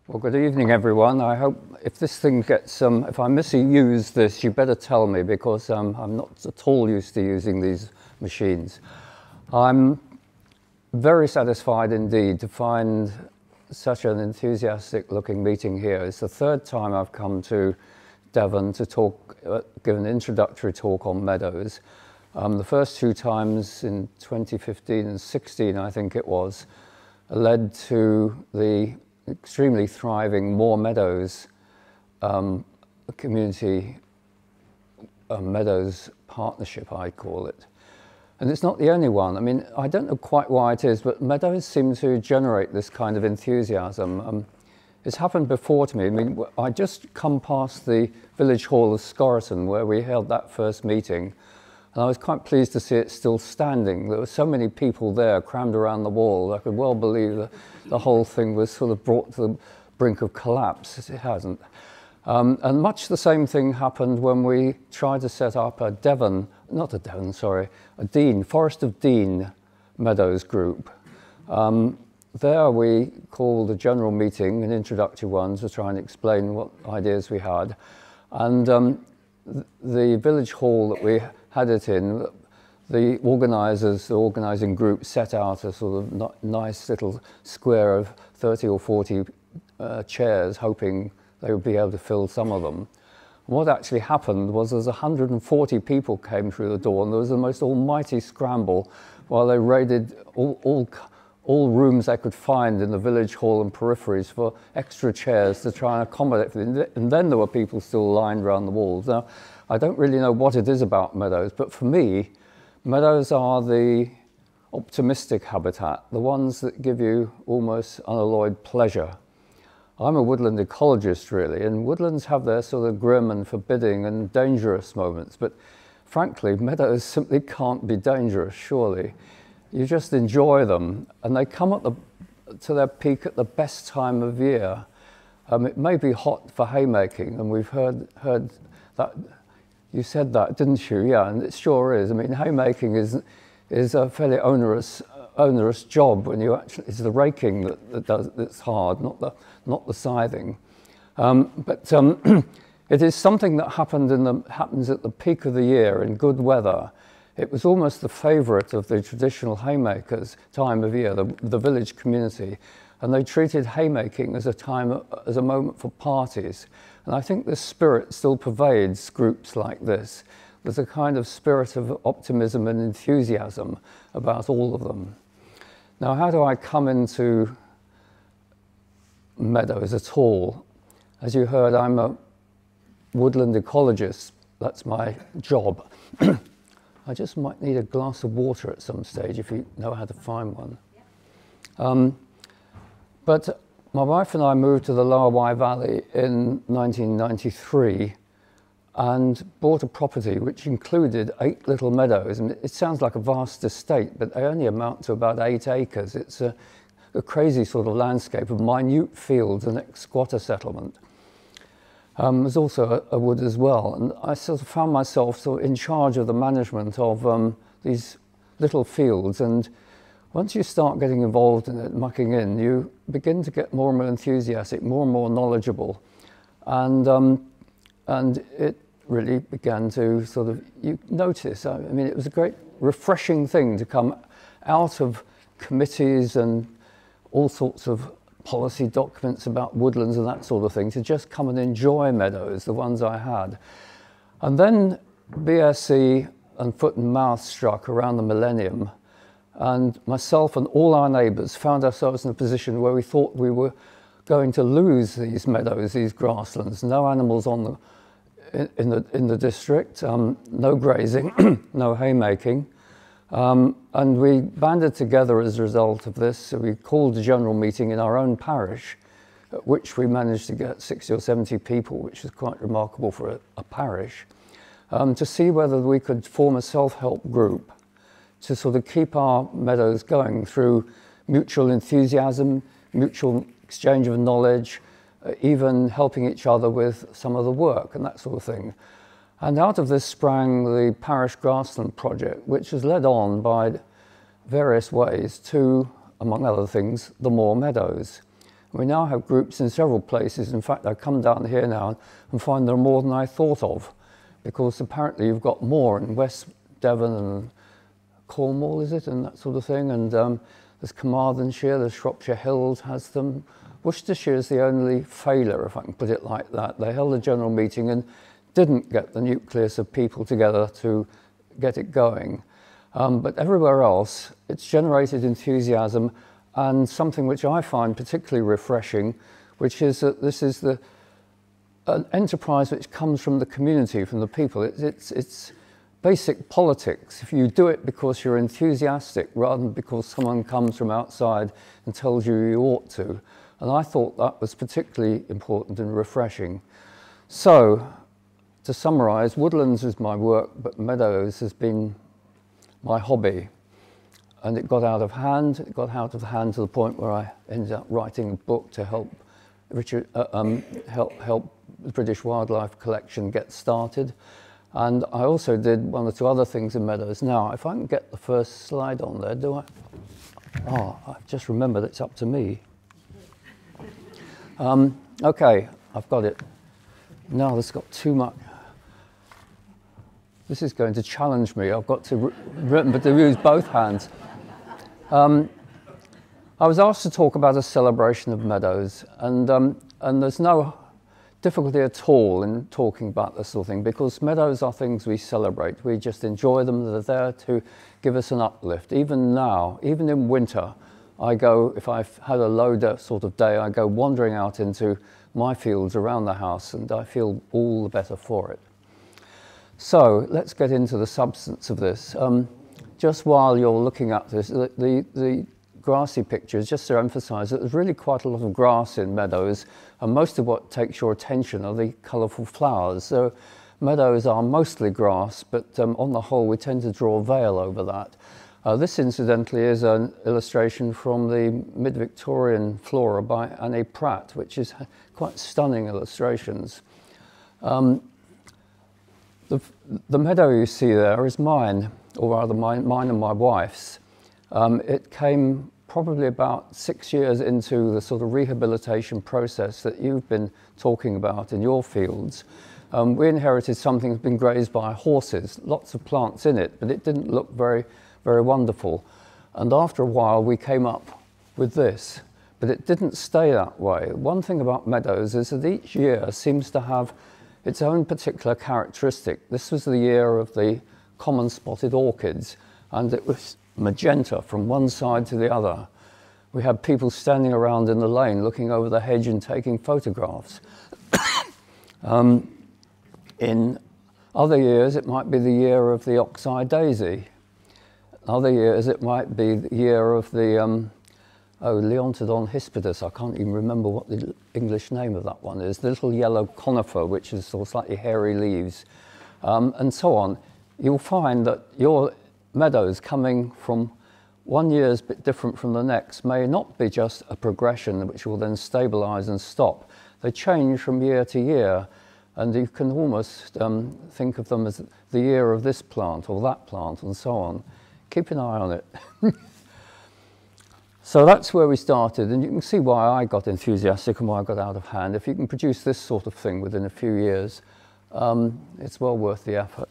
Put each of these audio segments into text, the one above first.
Well, good evening, everyone. I hope if this thing gets, if I misuse this, you better tell me, because I'm not at all used to using these machines. I'm very satisfied indeed to find such an enthusiastic looking meeting here. It's the third time I've come to Devon to talk, give an introductory talk on meadows. The first two times in 2015 and 16, I think it was, led to the extremely thriving Moor Meadows community meadows partnership, I call it. And it's not the only one. I mean, I don't know quite why it is, but meadows seem to generate this kind of enthusiasm. It's happened before to me. I mean, I just come past the village hall of Scorriton where we held that first meeting, and I was quite pleased to see it still standing. There were so many people there crammed around the wall. I could well believe that the whole thing was sort of brought to the brink of collapse. It hasn't. And much the same thing happened when we tried to set up a Forest of Dean Meadows group. There we called a general meeting, an introductory one, to try and explain what ideas we had. And the village hall that we had it in, the organisers, the organising group, set out a sort of nice little square of 30 or 40 chairs, hoping they would be able to fill some of them. What actually happened was there's 140 people came through the door, and there was the most almighty scramble while they raided all rooms they could find in the village hall and peripheries for extra chairs to try and accommodate them. And then there were people still lined around the walls. Now, I don't really know what it is about meadows, but for me, meadows are the optimistic habitat, the ones that give you almost unalloyed pleasure. I'm a woodland ecologist, really, and woodlands have their sort of grim and forbidding and dangerous moments, but frankly, meadows simply can't be dangerous, surely. You just enjoy them, and they come to their peak at the best time of year. It may be hot for haymaking, and we've heard that. You said that, didn't you? Yeah, and it sure is. I mean, haymaking is a fairly onerous job when you actually, it's the raking that's hard, not the scything. It is something that happens at the peak of the year in good weather. It was almost the favourite of the traditional haymakers' time of year, the village community, and they treated haymaking as a moment for parties. And I think this spirit still pervades groups like this. There's a kind of spirit of optimism and enthusiasm about all of them. Now, how do I come into meadows at all? As you heard, I'm a woodland ecologist. That's my job. I just might need a glass of water at some stage if you know how to find one. But my wife and I moved to the Lower Wye Valley in 1993 and bought a property which included 8 little meadows. And it sounds like a vast estate, but they only amount to about 8 acres. It's a crazy sort of landscape of minute fields and ex-squatter settlement. There's also a wood as well. And I sort of found myself sort of in charge of the management of these little fields. And once you start getting involved in it, mucking in, you begin to get more and more enthusiastic, more and more knowledgeable. And it really began to sort of, you notice, I mean, it was a great refreshing thing to come out of committees and all sorts of policy documents about woodlands and that sort of thing, to just come and enjoy meadows, the ones I had. And then BSE and foot and mouth struck around the millennium, and myself and all our neighbours found ourselves in a position where we thought we were going to lose these meadows, these grasslands, no animals on in the district, no grazing, no haymaking. And we banded together as a result of this. So we called a general meeting in our own parish, at which we managed to get 60 or 70 people, which is quite remarkable for a parish, to see whether we could form a self-help group to sort of keep our meadows going through mutual enthusiasm, mutual exchange of knowledge, even helping each other with some of the work and that sort of thing. And out of this sprang the Parish Grassland Project, which was led on by various ways to, among other things, the Moor Meadows. We now have groups in several places. In fact, I come down here now and find there are more than I thought of, because apparently you've got more in West Devon and Cornwall, is it, and that sort of thing, and there's Carmarthenshire, the Shropshire Hills has them. Worcestershire is the only failure, if I can put it like that. They held a general meeting and didn't get the nucleus of people together to get it going. But everywhere else, it's generated enthusiasm, and something which I find particularly refreshing, which is that this is an enterprise which comes from the community, from the people. It's basic politics. If you do it because you're enthusiastic rather than because someone comes from outside and tells you you ought to. And I thought that was particularly important and refreshing. So, to summarise, woodlands is my work, but meadows has been my hobby. And it got out of hand. It got out of hand to the point where I ended up writing a book to help help the British Wildlife Collection get started. And I also did one or two other things in meadows. Now, if I can get the first slide on there, do I? Oh, I've just remembered it's up to me. Okay, I've got it. Now this got too much. This is going to challenge me. I've got to remember to use both hands. I was asked to talk about a celebration of meadows, and there's no difficulty at all in talking about this sort of thing, because meadows are things we celebrate. We just enjoy them. They're there to give us an uplift. Even now, even in winter, I go, if I've had a low sort of day, I go wandering out into my fields around the house, and I feel all the better for it. So let's get into the substance of this. Just while you're looking at this, the grassy pictures, just to emphasise that there's really quite a lot of grass in meadows, and most of what takes your attention are the colourful flowers. So meadows are mostly grass, but on the whole we tend to draw a veil over that. This incidentally is an illustration from the mid-Victorian flora by Annie Pratt, which is quite stunning illustrations. The meadow you see there is mine, or rather mine and my wife's. It came probably about 6 years into the sort of rehabilitation process that you've been talking about in your fields. We inherited something that's been grazed by horses, lots of plants in it, but it didn't look very wonderful. And after a while we came up with this, but it didn't stay that way. One thing about meadows is that each year seems to have its own particular characteristic. This was the year of the common spotted orchids, and it was magenta from one side to the other. We had people standing around in the lane looking over the hedge and taking photographs. In other years it might be the year of the ox-eye daisy. Other years it might be the year of the Leontodon hispidus. I can't even remember what the English name of that one is. The little yellow conifer, which is sort of slightly hairy leaves, and so on. You'll find that your meadows coming from one year is a bit different from the next may not be just a progression which will then stabilise and stop. They change from year to year, and you can almost think of them as the year of this plant or that plant and so on. Keep an eye on it. So that's where we started, and you can see why I got enthusiastic and why I got out of hand. If you can produce this sort of thing within a few years, it's well worth the effort.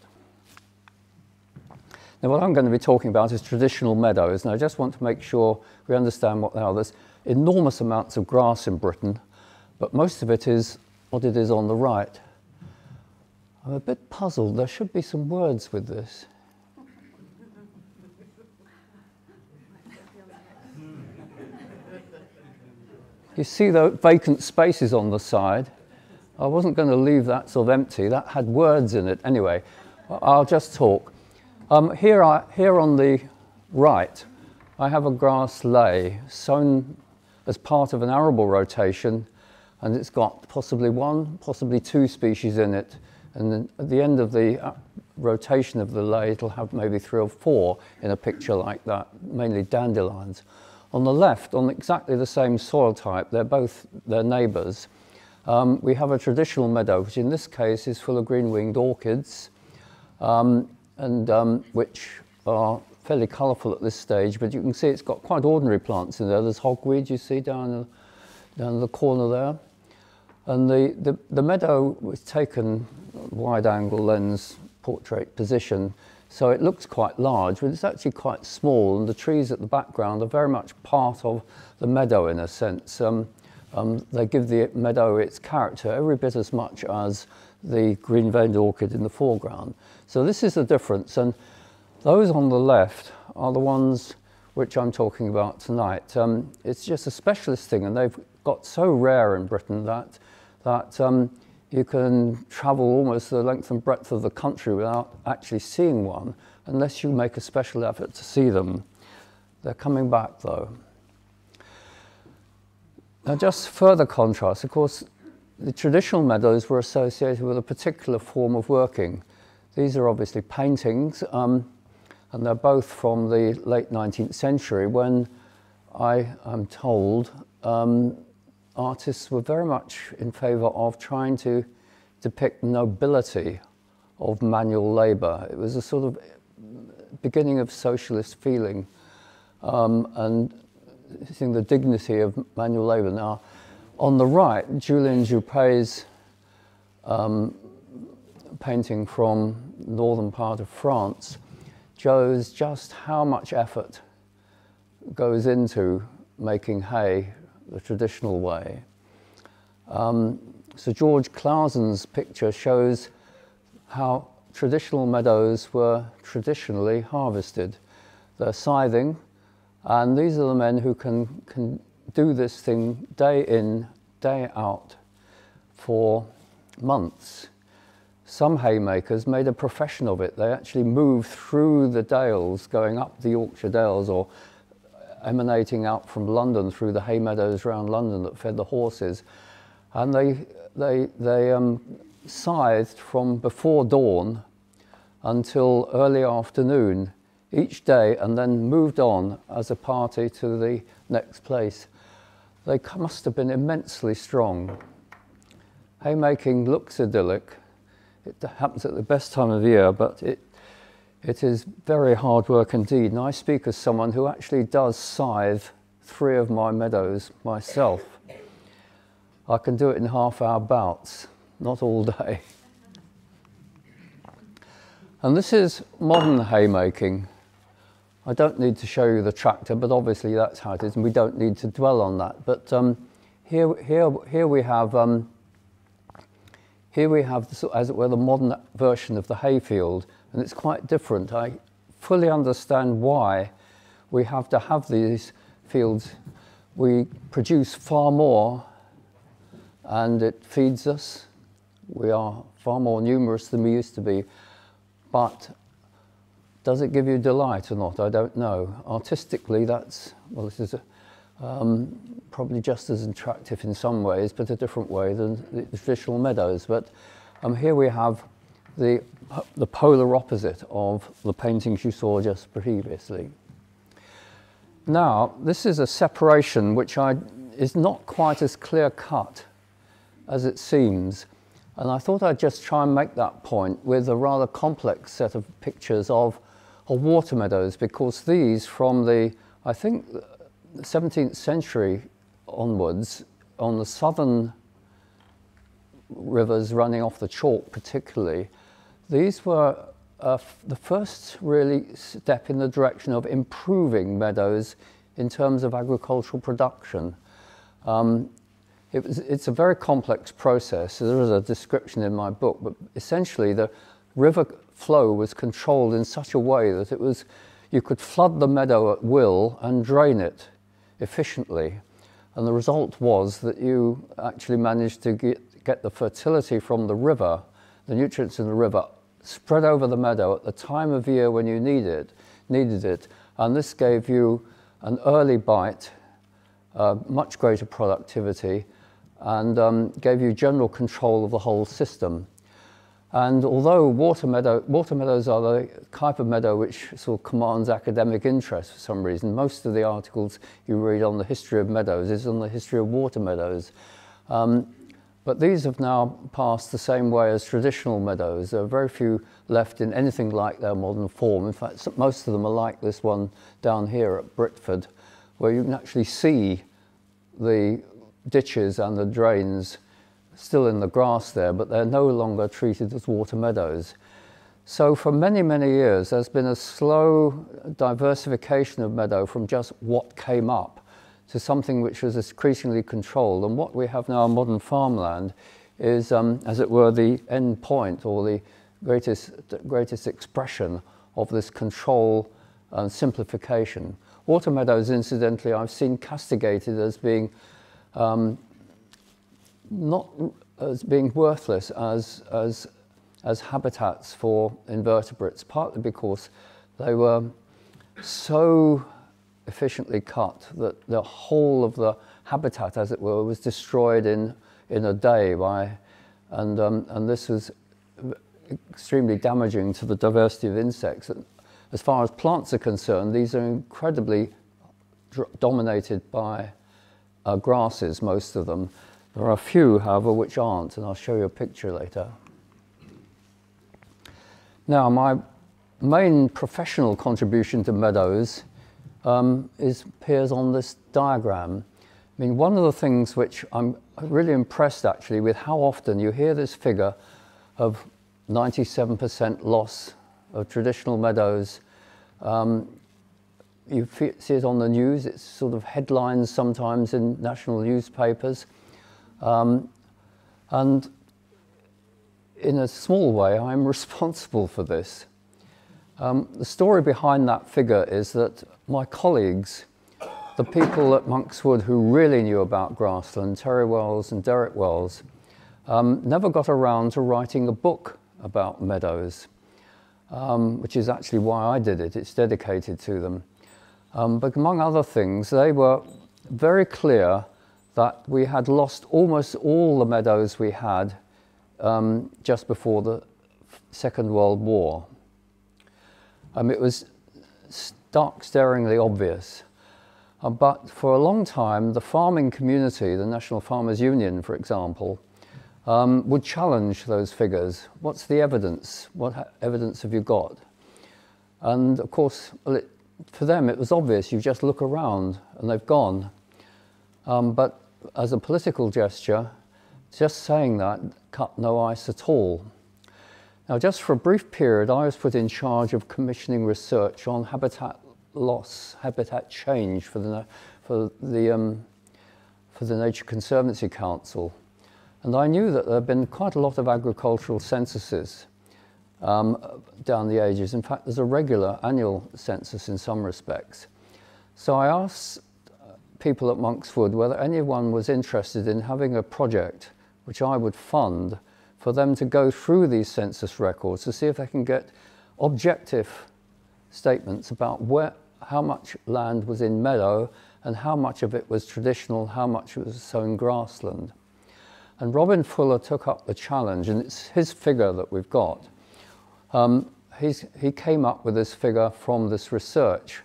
Now what I'm going to be talking about is traditional meadows, and I just want to make sure we understand what they are. There's enormous amounts of grass in Britain, but most of it is what it is on the right. I'm a bit puzzled. There should be some words with this. You see the vacant spaces on the side. I wasn't going to leave that sort of empty. That had words in it. Anyway, I'll just talk. Here on the right, I have a grass ley sown as part of an arable rotation, and it's got possibly one, possibly two species in it. And then at the end of the rotation of the ley, it'll have maybe 3 or 4 in a picture like that, mainly dandelions. On the left, on exactly the same soil type, they're neighbours. We have a traditional meadow, which in this case is full of green-winged orchids, which are fairly colourful at this stage, but you can see it's got quite ordinary plants in there. There's hogweed, you see, down down in the corner there. And the meadow was taken wide-angle lens portrait position, so it looks quite large, but it's actually quite small, and the trees at the background are very much part of the meadow in a sense. They give the meadow its character every bit as much as the green-veined orchid in the foreground. So this is the difference, and those on the left are the ones which I'm talking about tonight. It's just a specialist thing, and they've got so rare in Britain that you can travel almost the length and breadth of the country without actually seeing one, unless you make a special effort to see them. They're coming back though. Now just further contrast, of course, the traditional meadows were associated with a particular form of working. These are obviously paintings, and they're both from the late 19th century when I am told artists were very much in favour of trying to depict nobility of manual labour. It was a sort of beginning of socialist feeling and seeing the dignity of manual labour. Now, on the right, Julien Juppé's painting from the northern part of France shows just how much effort goes into making hay the traditional way. Sir George Clausen's picture shows how traditional meadows were traditionally harvested. They're scything, and these are the men who can do this thing day in, day out for months. Some haymakers made a profession of it. They actually moved through the dales, going up the Yorkshire Dales or emanating out from London through the hay meadows around London that fed the horses. And they scythed from before dawn until early afternoon each day, and then moved on as a party to the next place. They must have been immensely strong. Haymaking looks idyllic. It happens at the best time of year, but it is very hard work indeed. And I speak as someone who actually does scythe 3 of my meadows myself. I can do it in half-hour bouts, not all day. And this is modern haymaking. I don't need to show you the tractor, but obviously that's how it is, and we don't need to dwell on that. But here we have, as it were, the modern version of the hayfield, and it's quite different. I fully understand why we have to have these fields. We produce far more, and it feeds us. We are far more numerous than we used to be, but does it give you delight or not? I don't know. Artistically, that's, well, this is probably just as attractive in some ways, but a different way than the traditional meadows. But here we have the polar opposite of the paintings you saw just previously. Now, this is a separation which is not quite as clear-cut as it seems. And I thought I'd just try and make that point with a rather complex set of pictures of water meadows, because these, from the, I think, 17th century onwards, on the southern rivers running off the chalk particularly, these were the first really step in the direction of improving meadows in terms of agricultural production. It's a very complex process. There is a description in my book, but essentially the river flow was controlled in such a way that you could flood the meadow at will and drain it efficiently. And the result was that you actually managed to get the fertility from the river, the nutrients in the river, spread over the meadow at the time of year when you needed it. And this gave you an early bite, much greater productivity, and gave you general control of the whole system. And although water meadows are the type of meadow which sort of commands academic interest for some reason, most of the articles you read on the history of meadows is on the history of water meadows. But these have now passed the same way as traditional meadows. There are very few left in anything like their modern form. In fact, most of them are like this one down here at Britford, where you can actually see the ditches and the drains still in the grass there, but they're no longer treated as water meadows. So for many, many years, there's been a slow diversification of meadow from just what came up to something which was increasingly controlled. And what we have now in modern farmland is, as it were, the end point or the greatest expression of this control and simplification. Water meadows, incidentally, I've seen castigated as being not as being worthless as habitats for invertebrates, partly because they were so efficiently cut that the whole of the habitat, as it were, was destroyed in a day and this was extremely damaging to the diversity of insects. As far as plants are concerned, these are incredibly dominated by grasses, most of them. There are a few, however, which aren't, and I'll show you a picture later. Now, my main professional contribution to meadows appears on this diagram. I mean, one of the things which I'm really impressed actually with how often you hear this figure of 97% loss of traditional meadows. You see it on the news, it's sort of headlines sometimes in national newspapers. And in a small way, I'm responsible for this. The story behind that figure is that my colleagues, the people at Monkswood who really knew about grassland, Terry Wells and Derek Wells, never got around to writing a book about meadows, which is actually why I did it. It's dedicated to them. But among other things, they were very clear that we had lost almost all the meadows we had just before the Second World War. It was stark, staringly obvious. But for a long time, the farming community, the National Farmers Union, for example, would challenge those figures. What's the evidence? What evidence have you got? And of course, for them, it was obvious. You just look around and they've gone. But as a political gesture, just saying that cut no ice at all. Now, just for a brief period, I was put in charge of commissioning research on habitat loss, habitat change for the Nature Conservancy Council. And I knew that there had been quite a lot of agricultural censuses down the ages. In fact, there's a regular annual census in some respects. So I asked people at Monkswood whether anyone was interested in having a project which I would fund for them to go through these census records to see if they can get objective statements about how much land was in meadow and how much of it was traditional, how much was sown grassland. And Robin Fuller took up the challenge, and it's his figure that we've got. He came up with this figure from this research,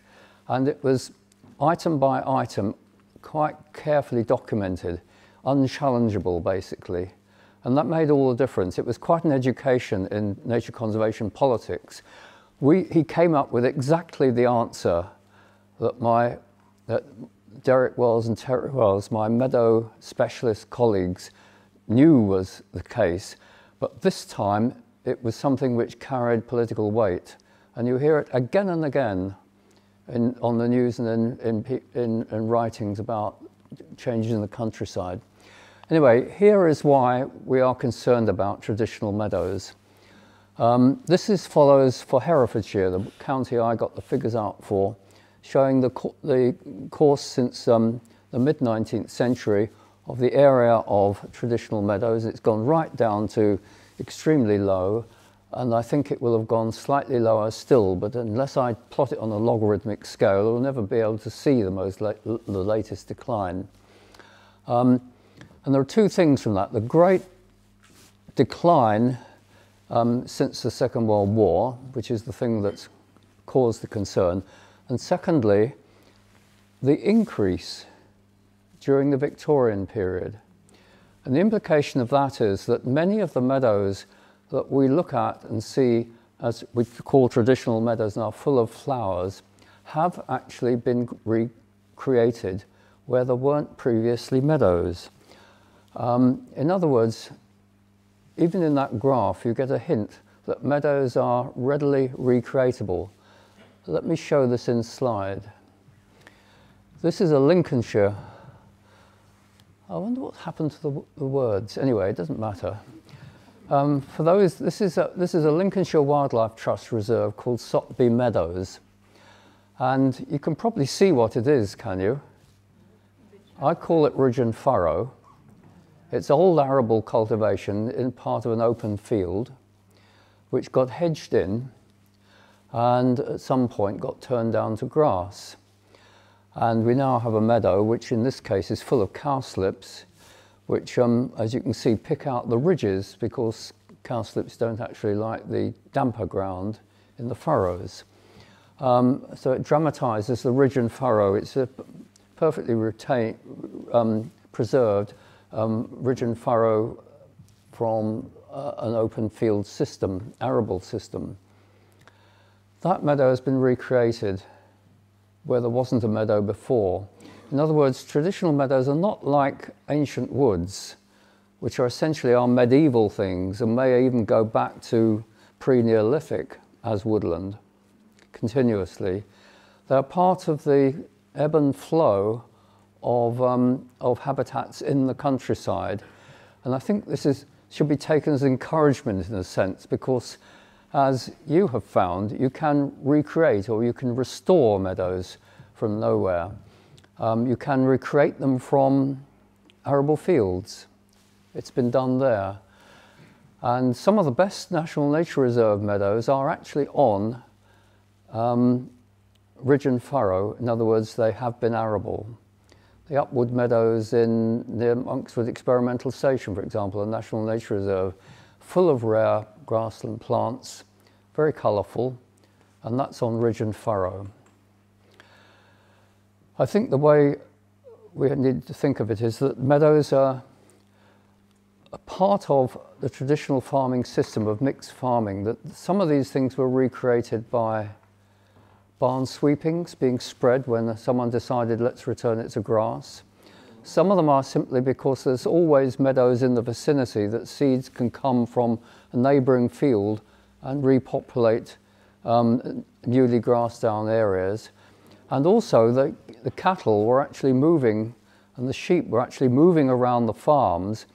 and it was item by item, quite carefully documented, unchallengeable basically. And that made all the difference. It was quite an education in nature conservation politics. He came up with exactly the answer that Derek Wells and Terry Wells, my meadow specialist colleagues, knew was the case. But this time, it was something which carried political weight. And you hear it again and again on the news and in writings about changes in the countryside. Anyway, here is why we are concerned about traditional meadows. This follows for Herefordshire, the county I got the figures out for, showing the course since the mid-19th century of the area of traditional meadows. It's gone right down to extremely low, and I think it will have gone slightly lower still, but unless I plot it on a logarithmic scale, I will never be able to see the latest decline. And there are two things from that. The great decline since the Second World War, which is the thing that's caused the concern, and secondly, the increase during the Victorian period. And the implication of that is that many of the meadows that we look at and see as we call traditional meadows now full of flowers have actually been recreated where there weren't previously meadows. In other words, even in that graph, you get a hint that meadows are readily recreatable. Let me show this in slide. This is a Lincolnshire. I wonder what happened to the words. Anyway, it doesn't matter. For those, this is a Lincolnshire Wildlife Trust reserve called Sotheby Meadows. And you can probably see what it is, can you? I call it ridge and furrow. It's old arable cultivation in part of an open field, which got hedged in and at some point got turned down to grass. And we now have a meadow, which in this case is full of cowslips, which, as you can see, pick out the ridges because cowslips don't actually like the damper ground in the furrows. So it dramatizes the ridge and furrow. It's a perfectly preserved ridge and furrow from an open field system, arable system. That meadow has been recreated where there wasn't a meadow before. In other words, traditional meadows are not like ancient woods, which are essentially our medieval things and may even go back to pre-Neolithic as woodland continuously. They're part of the ebb and flow of habitats in the countryside. And I think this should be taken as encouragement in a sense, because as you have found, you can recreate or you can restore meadows from nowhere. You can recreate them from arable fields. It's been done there. And some of the best National Nature Reserve meadows are actually on ridge and furrow. In other words, they have been arable. The upwood meadows near Monkswood Experimental Station, for example, a National Nature Reserve, full of rare grassland plants, very colourful, and that's on ridge and furrow. I think the way we need to think of it is that meadows are a part of the traditional farming system of mixed farming, that some of these things were recreated by barn sweepings being spread when someone decided let's return it to grass. Some of them are simply because there's always meadows in the vicinity that seeds can come from a neighbouring field and repopulate newly grassed down areas. And also the cattle were actually moving and the sheep were actually moving around the farms,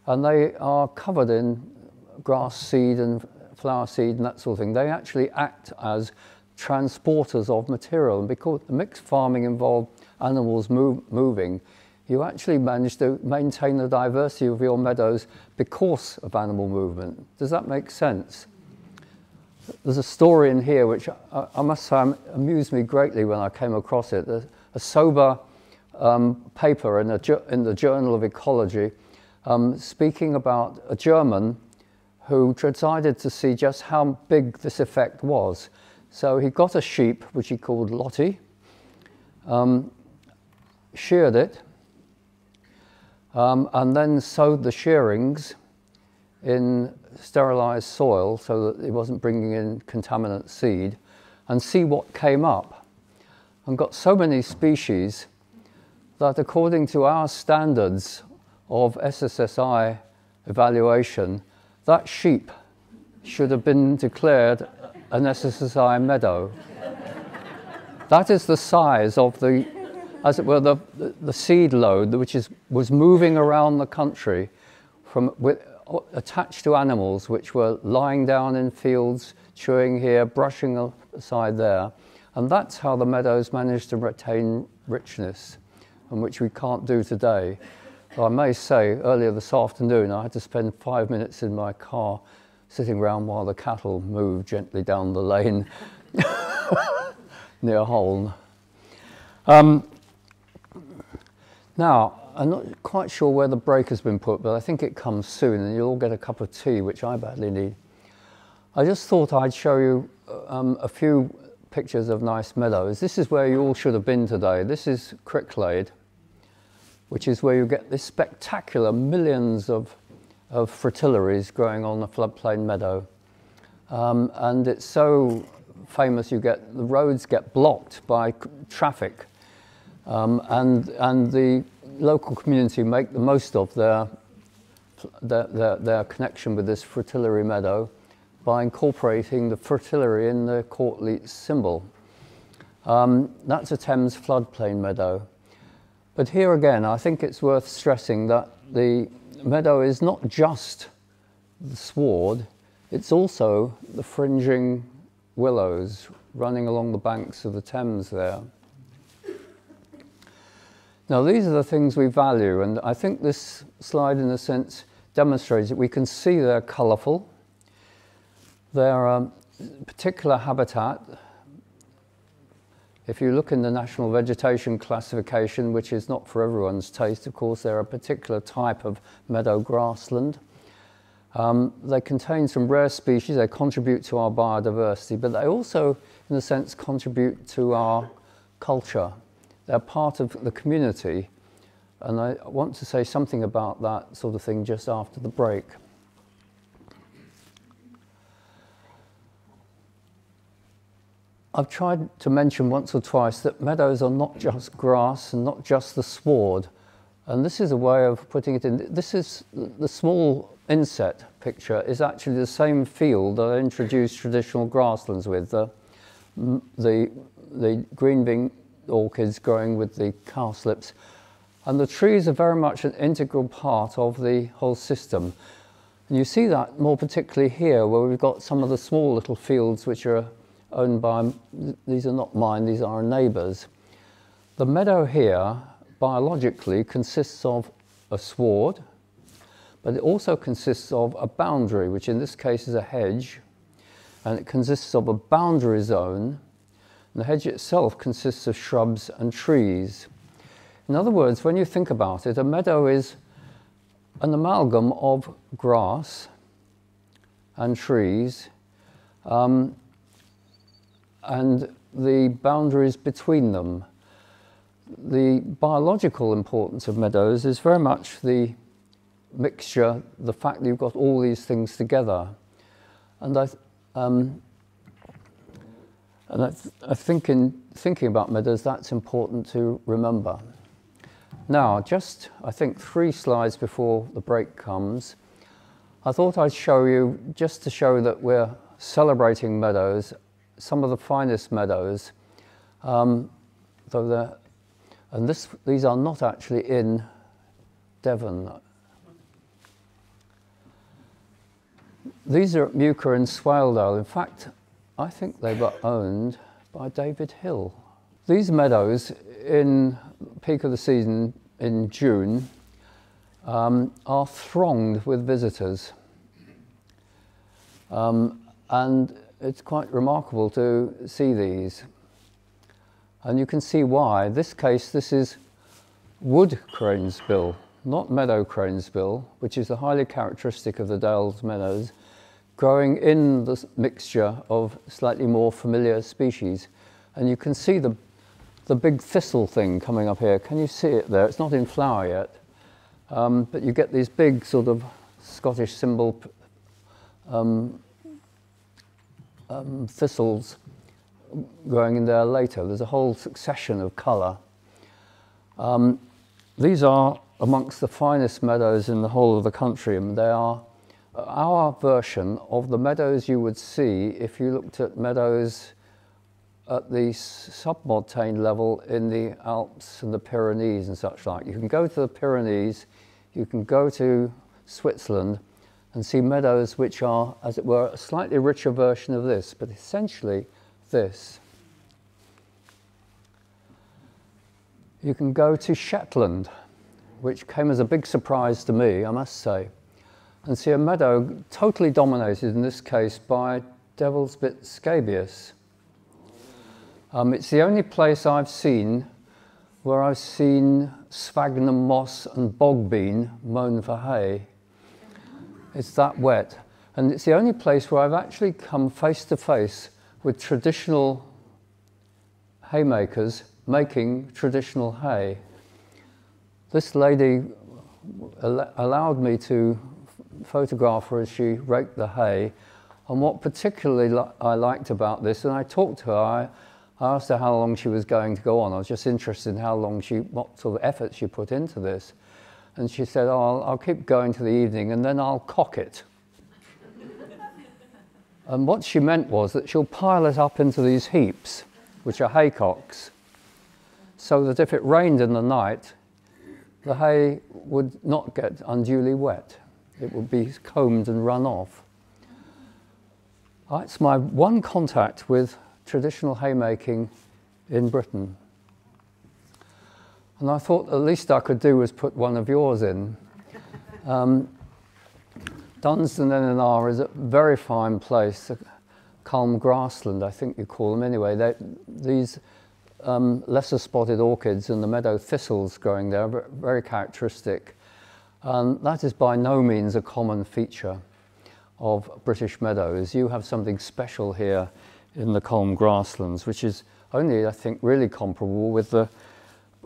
and they are covered in grass seed and flower seed and that sort of thing. They actually act as transporters of material, and because the mixed farming involved animals moving, you actually manage to maintain the diversity of your meadows because of animal movement. Does that make sense? There's a story in here which I must say amused me greatly when I came across it. A sober paper in the Journal of Ecology speaking about a German who decided to see just how big this effect was. So he got a sheep, which he called Lottie, sheared it, and then sowed the shearings in sterilised soil so that it wasn't bringing in contaminant seed, and see what came up. And got so many species that according to our standards of SSSI evaluation, that sheep should have been declared an SSSI meadow. That is the size of the, as it were, the seed load which was moving around the country attached to animals which were lying down in fields, chewing here, brushing aside there. And that's how the meadows managed to retain richness, and which we can't do today. I may say, earlier this afternoon, I had to spend 5 minutes in my car sitting around while the cattle moved gently down the lane near Holne. Now, I'm not quite sure where the break has been put, but I think it comes soon, and you'll all get a cup of tea, which I badly need. I just thought I'd show you a few pictures of nice meadows. This is where you all should have been today. This is Cricklade, which is where you get this spectacular millions of fritillaries growing on a floodplain meadow. And it's so famous, the roads get blocked by traffic, and the local community make the most of their their connection with this fritillary meadow by incorporating the fritillary in the courtleet symbol. That's a Thames floodplain meadow. But here again, I think it's worth stressing that the meadow is not just the sward, it's also the fringing willows running along the banks of the Thames there. Now, these are the things we value, and I think this slide, in a sense, demonstrates that we can see they're colourful. They're a particular habitat. If you look in the National Vegetation Classification, which is not for everyone's taste, of course, they're a particular type of meadow grassland. They contain some rare species, they contribute to our biodiversity, but they also, in a sense, contribute to our culture. They're part of the community, and I want to say something about that sort of thing just after the break. I've tried to mention once or twice that meadows are not just grass and not just the sward, and this is a way of putting it in. This is the small inset picture is actually the same field that I introduced traditional grasslands with, the green-winged orchids growing with the cowslips, and the trees are very much an integral part of the whole system. And you see that more particularly here, where we've got some of the small little fields which are owned by, these are not mine, these are our neighbours. The meadow here, biologically, consists of a sward, but it also consists of a boundary, which in this case is a hedge, and it consists of a boundary zone. And the hedge itself consists of shrubs and trees. In other words, when you think about it, a meadow is an amalgam of grass and trees, and the boundaries between them. The biological importance of meadows is very much the mixture, the fact that you've got all these things together. And I think in thinking about meadows, that's important to remember. Now, just, I think, 3 slides before the break comes, I thought I'd show you, just to show that we're celebrating meadows, some of the finest meadows, these are not actually in Devon. These are at Muker in Swaledale. In fact, I think they were owned by David Hill. These meadows, in peak of the season in June, are thronged with visitors. And it's quite remarkable to see these. And you can see why. In this case, this is wood cranesbill, not meadow cranesbill, which is the highly characteristic of the Dales meadows, growing in the mixture of slightly more familiar species. And you can see the big thistle thing coming up here. Can you see it there? It's not in flower yet, but you get these big sort of Scottish symbol thistles growing in there later. There's a whole succession of colour. These are amongst the finest meadows in the whole of the country, and they are our version of the meadows you would see if you looked at meadows at the submontane level in the Alps and the Pyrenees and such like. You can go to the Pyrenees, you can go to Switzerland and see meadows which are, as it were, a slightly richer version of this, but essentially this. You can go to Shetland, which came as a big surprise to me, I must say, and see a meadow totally dominated, in this case, by Devil's Bit scabious. It's the only place I've seen where I've seen sphagnum moss and bogbean mown for hay. It's that wet. And it's the only place where I've actually come face to face with traditional haymakers making traditional hay. This lady allowed me to photograph her as she raked the hay, and what particularly I liked about this, and I talked to her, I asked her how long she was going to go on. I was just interested in how long what sort of effort she put into this. And she said, oh, I'll keep going to the evening and then I'll cock it. And what she meant was that she'll pile it up into these heaps, which are haycocks, so that if it rained in the night, the hay would not get unduly wet. It would be combed and run off. It's my one contact with traditional haymaking in Britain. And I thought the least I could do was put one of yours in. Dunstan NNR is a very fine place, a calm grassland, I think you call them anyway. These lesser spotted orchids and the meadow thistles growing there are very characteristic. And that is by no means a common feature of British meadows. You have something special here in the calm grasslands, which is only, I think, really comparable with the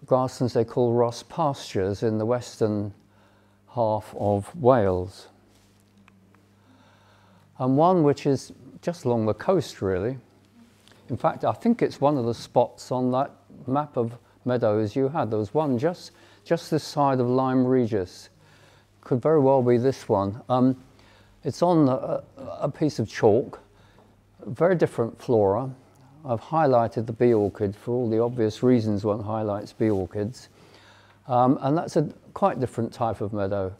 grasslands they call Ross pastures in the western half of Wales. And one which is just along the coast, really. In fact, I think it's one of the spots on that map of meadows you had. There was one just this side of Lyme Regis. Could very well be this one. It's on a piece of chalk, very different flora. I've highlighted the bee orchid for all the obvious reasons one highlights bee orchids. And that's a quite different type of meadow.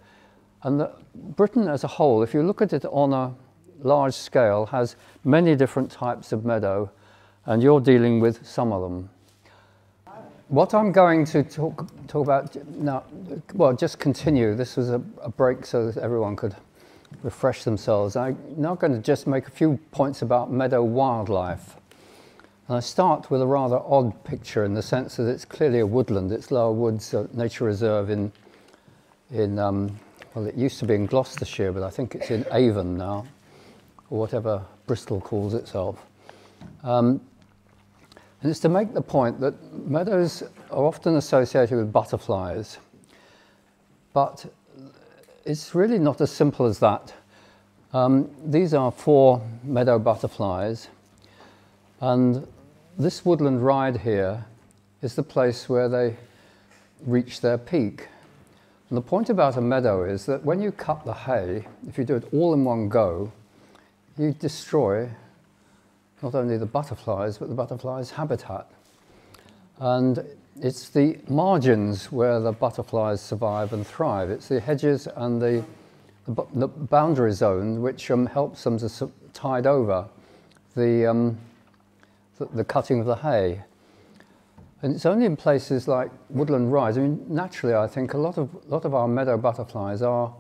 And Britain as a whole, if you look at it on a large scale, has many different types of meadow, and you're dealing with some of them. What I'm going to talk about now, well, just continue. This was a break so that everyone could refresh themselves. I'm now going to just make a few points about meadow wildlife. And I start with a rather odd picture in the sense that it's clearly a woodland. It's Lower Woods Nature Reserve in well, it used to be in Gloucestershire, but I think it's in Avon now, or whatever Bristol calls itself. And it's to make the point that meadows are often associated with butterflies, but it's really not as simple as that. These are 4 meadow butterflies, and this woodland ride here is the place where they reach their peak. And the point about a meadow is that when you cut the hay, if you do it all in one go, you destroy not only the butterflies, but the butterflies' habitat. And it's the margins where the butterflies survive and thrive. It's the hedges and the boundary zone which helps them to tide over the cutting of the hay. And it's only in places like woodland rides. I mean, naturally, I think a lot of our meadow butterflies are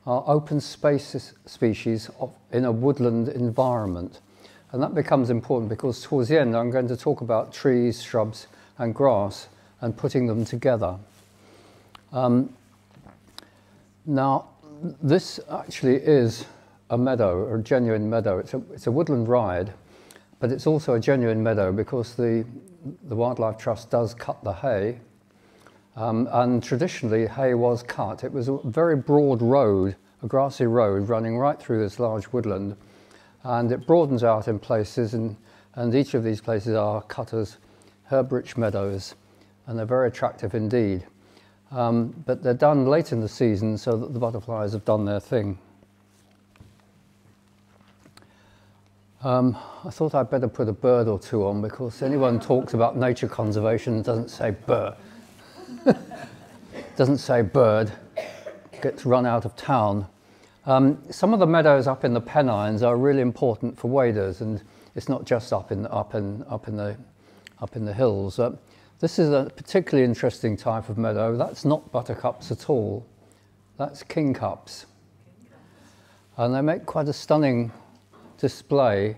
open space species in a woodland environment. And that becomes important because towards the end, I'm going to talk about trees, shrubs, and grass and putting them together. Now, this actually is a meadow, or a genuine meadow. It's a woodland ride, but it's also a genuine meadow because the Wildlife Trust does cut the hay, and traditionally hay was cut. It was a very broad road, a grassy road running right through this large woodland, and it broadens out in places, and each of these places are cut as herb-rich meadows, and they're very attractive indeed. But they're done late in the season so that the butterflies have done their thing. I thought I'd better put a bird or two on because anyone talks about nature conservation doesn't say bird. Doesn't say bird, gets run out of town. Some of the meadows up in the Pennines are really important for waders, and it's not just up in the hills. This is a particularly interesting type of meadow. That's not buttercups at all. That's kingcups, and they make quite a stunning display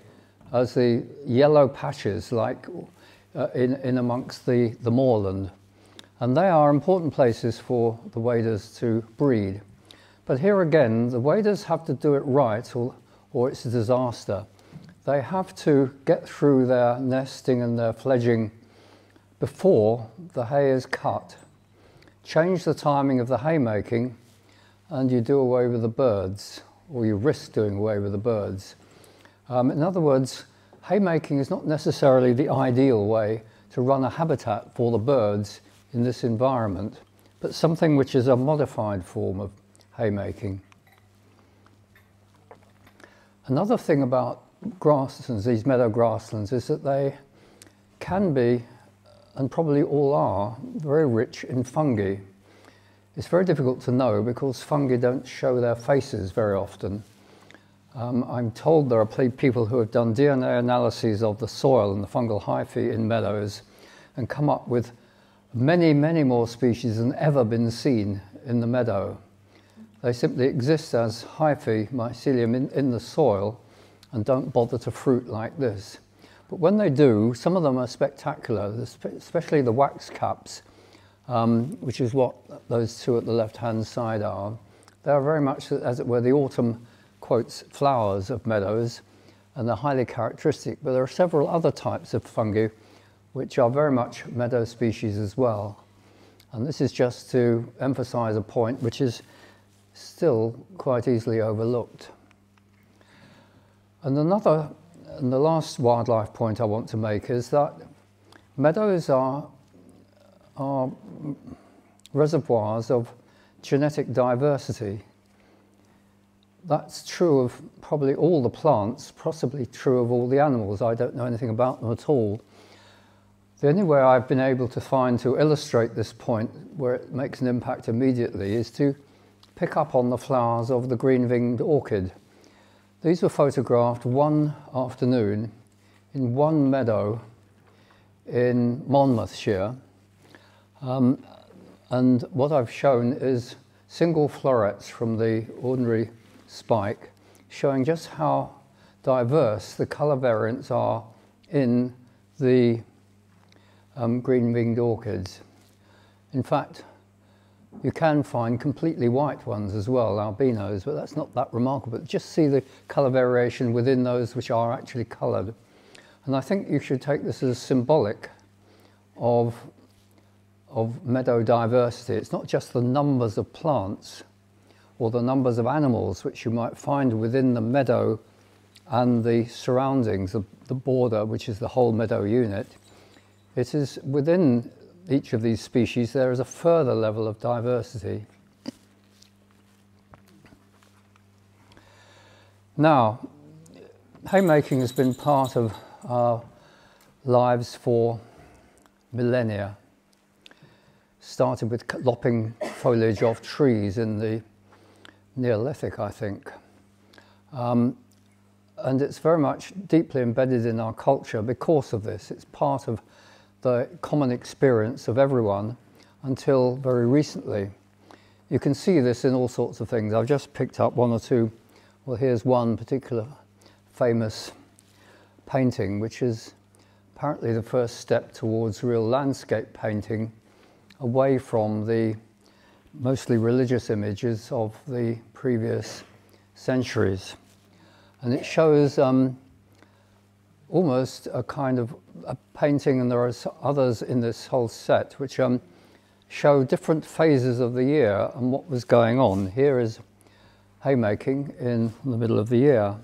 as the yellow patches like in amongst the moorland, and they are important places for the waders to breed. But here again, the waders have to do it right or it's a disaster. They have to get through their nesting and their fledging before the hay is cut, change the timing of the haymaking, and you do away with the birds, or you risk doing away with the birds. In other words, haymaking is not necessarily the ideal way to run a habitat for the birds in this environment, but something which is a modified form of haymaking. Another thing about grasslands, these meadow grasslands, is that they can be, and probably all are, very rich in fungi. It's very difficult to know because fungi don't show their faces very often. I'm told there are people who have done DNA analyses of the soil and the fungal hyphae in meadows and come up with many, many more species than ever been seen in the meadow. They simply exist as hyphae, mycelium, in the soil and don't bother to fruit like this. But when they do, some of them are spectacular, especially the wax caps, which is what those two at the left-hand side are. They are very much, as it were, the autumn, quotes, flowers of meadows, and they're highly characteristic. But there are several other types of fungi which are very much meadow species as well. And this is just to emphasize a point which is still quite easily overlooked. And the last wildlife point I want to make is that meadows are reservoirs of genetic diversity. That's true of probably all the plants, possibly true of all the animals. I don't know anything about them at all. The only way I've been able to find to illustrate this point where it makes an impact immediately is to pick up on the flowers of the green-winged orchid. These were photographed one afternoon in one meadow in Monmouthshire. And what I've shown is single florets from the ordinary spike, showing just how diverse the colour variants are in the green-winged orchids. In fact, you can find completely white ones as well, albinos, but that's not that remarkable. Just see the colour variation within those which are actually coloured. And I think you should take this as symbolic of meadow diversity. It's not just the numbers of plants or the numbers of animals which you might find within the meadow and the surroundings of the border, which is the whole meadow unit. It is within each of these species there is a further level of diversity. Now, haymaking has been part of our lives for millennia. Started with lopping foliage off trees in the Neolithic, I think. And it's very much deeply embedded in our culture because of this. It's part of the common experience of everyone until very recently. You can see this in all sorts of things. I've just picked up one or two. Well, here's one particular famous painting, which is apparently the first step towards real landscape painting, away from the mostly religious images of the previous centuries. And it shows almost a kind of a painting, and there are others in this whole set, which show different phases of the year and what was going on. Here is haymaking in the middle of the year.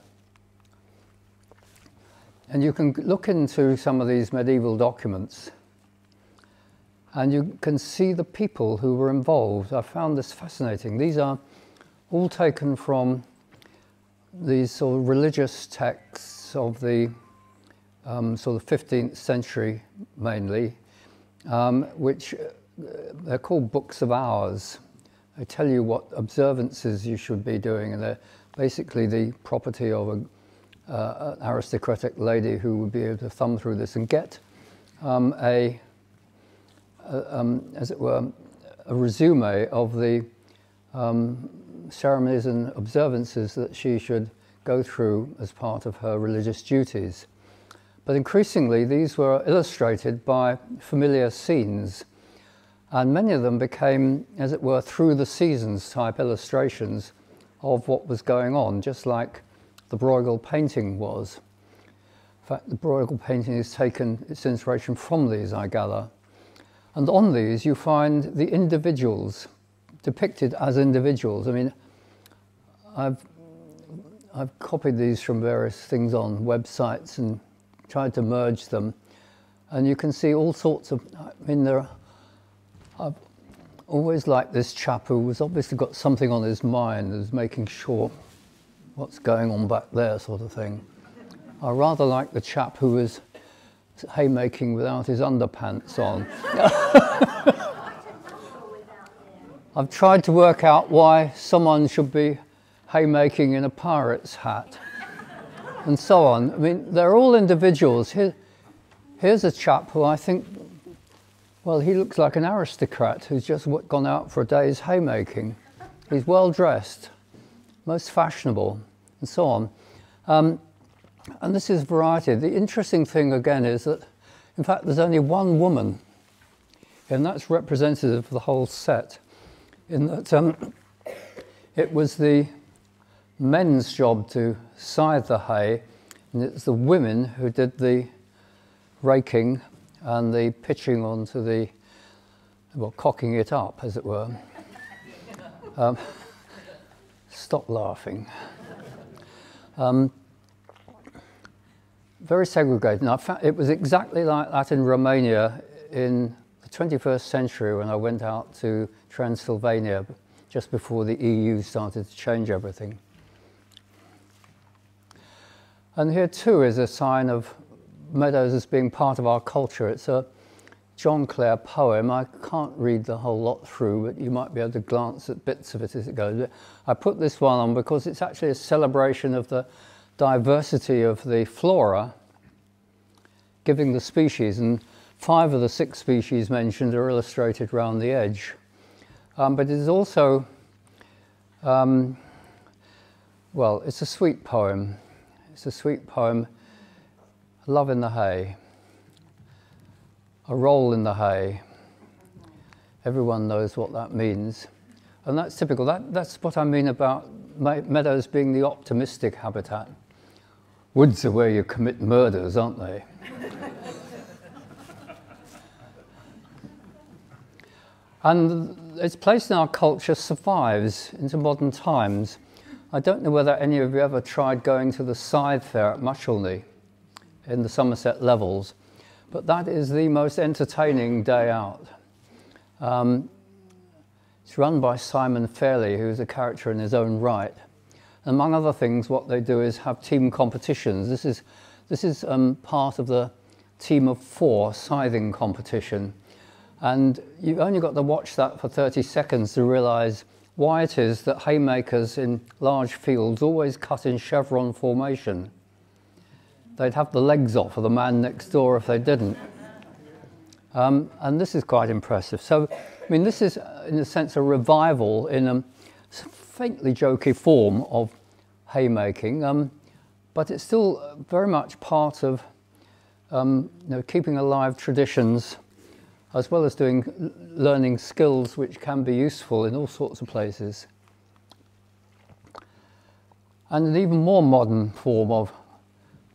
And you can look into some of these medieval documents and you can see the people who were involved. I found this fascinating. These are all taken from these sort of religious texts of the sort of 15th century mainly, which they're called books of hours. They tell you what observances you should be doing, and they're basically the property of an aristocratic lady who would be able to thumb through this and get as it were, a resume of the ceremonies and observances that she should go through as part of her religious duties. But increasingly, these were illustrated by familiar scenes, and many of them became, as it were, through the seasons type illustrations of what was going on, just like the Bruegel painting was. In fact, the Bruegel painting has taken its inspiration from these, I gather. And on these, you find the individuals depicted as individuals. I mean, I've copied these from various things on websites and tried to merge them, and you can see all sorts of. I mean, always like this chap who was obviously got something on his mind, who's making sure what's going on back there, sort of thing. I rather like the chap who was haymaking without his underpants on. I've tried to work out why someone should be haymaking in a pirate's hat, and so on. I mean, they're all individuals. Here's a chap who I think, well, he looks like an aristocrat who's just gone out for a day's haymaking. He's well dressed, most fashionable, and so on. And this is variety. The interesting thing, again, is that, in fact, there's only one woman, and that's representative of the whole set, in that it was the men's job to scythe the hay, and it's the women who did the raking and the pitching onto the, well, cocking it up, as it were. Stop laughing. Very segregated. Now, it was exactly like that in Romania in the 21st century when I went out to Transylvania just before the EU started to change everything. And here too is a sign of meadows as being part of our culture. It's a John Clare poem. I can't read the whole lot through, but you might be able to glance at bits of it as it goes. I put this one on because it's actually a celebration of the diversity of the flora, giving the species, and 5 of the 6 species mentioned are illustrated round the edge. But it is also, well, it's a sweet poem. It's a sweet poem. Love in the hay, a roll in the hay. Everyone knows what that means. And that's typical. That's what I mean about meadows being the optimistic habitat. Woods are where you commit murders, aren't they? And its place in our culture survives into modern times. I don't know whether any of you ever tried going to the Scythe Fair at Muchelney in the Somerset Levels, but that is the most entertaining day out. It's run by Simon Fairley, who's a character in his own right. Among other things, what they do is have team competitions. This is part of the team of 4 scything competition. And you've only got to watch that for 30 seconds to realise why it is that haymakers in large fields always cut in chevron formation. They'd have the legs off of the man next door if they didn't. And this is quite impressive. So, I mean, this is, in a sense, a revival in a faintly jokey form of haymaking, but it's still very much part of keeping alive traditions, as well as learning skills which can be useful in all sorts of places. And an even more modern form of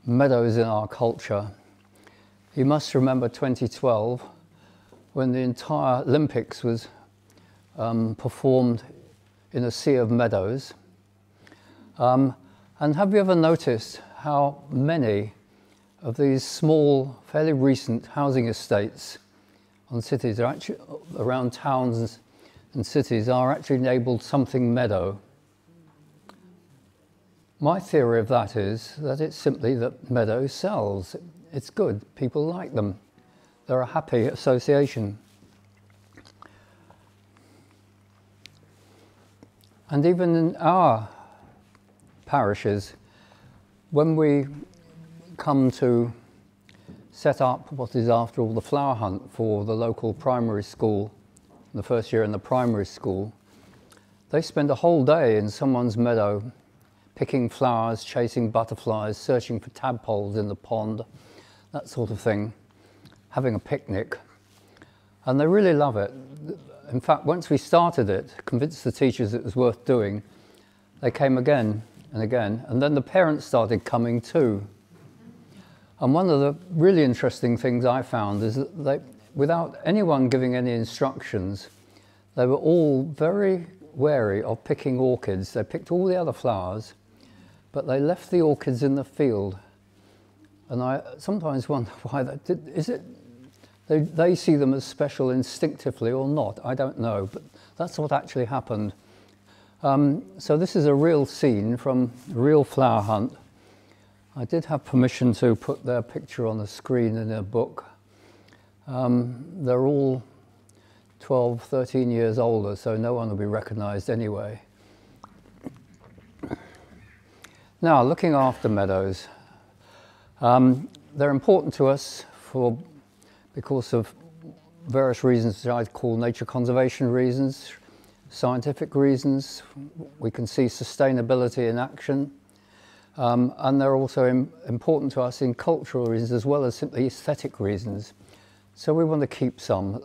meadows in our culture. You must remember 2012, when the entire Olympics was performed in a sea of meadows. And have you ever noticed how many of these small, fairly recent housing estates on cities are actually, around towns and cities, are actually labelled something meadow? My theory of that is that it's simply that meadow sells. It's good, people like them. They're a happy association. And even in our parishes, when we come to set up what is after all the flower hunt for the local primary school, the first year in the primary school, they spend a whole day in someone's meadow picking flowers, chasing butterflies, searching for tadpoles in the pond, that sort of thing, having a picnic. And they really love it. In fact, once we started it, convinced the teachers it was worth doing, they came again and again, and then the parents started coming too. And one of the really interesting things I found is that they, without anyone giving any instructions, they were all very wary of picking orchids. They picked all the other flowers, but they left the orchids in the field. And I sometimes wonder why that did. Is it They see them as special instinctively or not, I don't know, but that's what actually happened. So this is a real scene from a real flower hunt. I did have permission to put their picture on the screen in a book. They're all 12, 13 years older, so no one will be recognized anyway. Now, looking after meadows. They're important to us because of various reasons that I'd call nature conservation reasons, scientific reasons. We can see sustainability in action. And they're also important to us in cultural reasons as well as simply aesthetic reasons. So we want to keep some.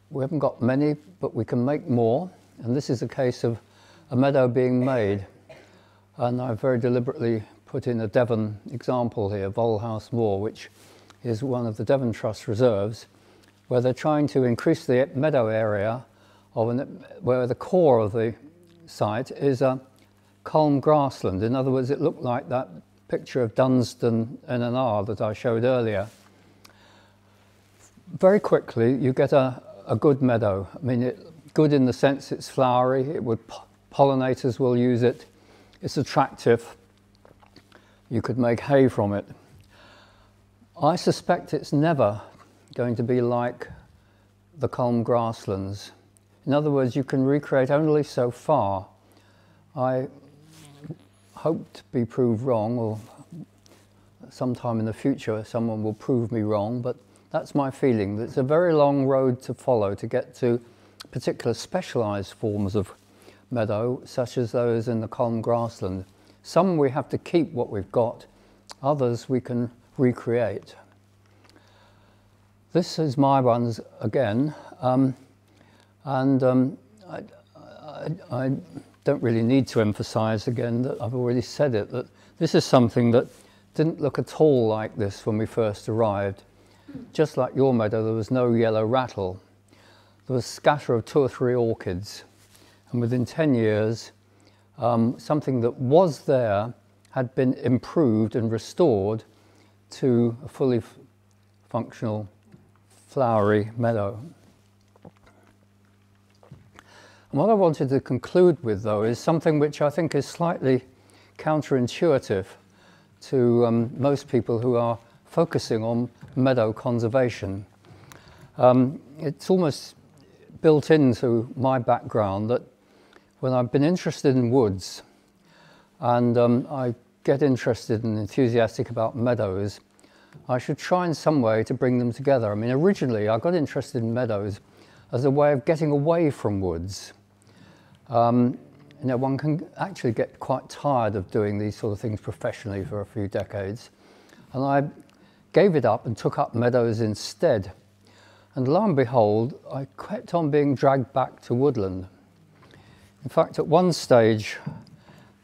We haven't got many, but we can make more. And this is a case of a meadow being made. And I've very deliberately put in a Devon example here, Volhouse Moor, which is one of the Devon Trust reserves, where they're trying to increase the meadow area where the core of the site is a calm grassland. In other words, it looked like that picture of Dunstan NNR that I showed earlier. Very quickly, you get a good meadow. I mean, good in the sense it's flowery, pollinators will use it, it's attractive, you could make hay from it. I suspect it's never going to be like the calm grasslands. In other words, you can recreate only so far. I hope to be proved wrong, or sometime in the future someone will prove me wrong, but that's my feeling. It's a very long road to follow to get to particular specialised forms of meadow, such as those in the calm grassland. Some we have to keep what we've got, others we can recreate. This is my ones again, I don't really need to emphasise again that I've already said it, that this is something that didn't look at all like this when we first arrived. Just like your meadow, there was no yellow rattle. There was a scatter of 2 or 3 orchids, and within 10 years, something that was there had been improved and restored to a fully functional flowery meadow. And what I wanted to conclude with, though, is something which I think is slightly counterintuitive to most people who are focusing on meadow conservation. It's almost built into my background that when I've been interested in woods and I get interested and enthusiastic about meadows, I should try in some way to bring them together. I mean, originally I got interested in meadows as a way of getting away from woods. You know, one can actually get quite tired of doing these sort of things professionally for a few decades. And I gave it up and took up meadows instead. And lo and behold, I kept on being dragged back to woodland. In fact, at one stage,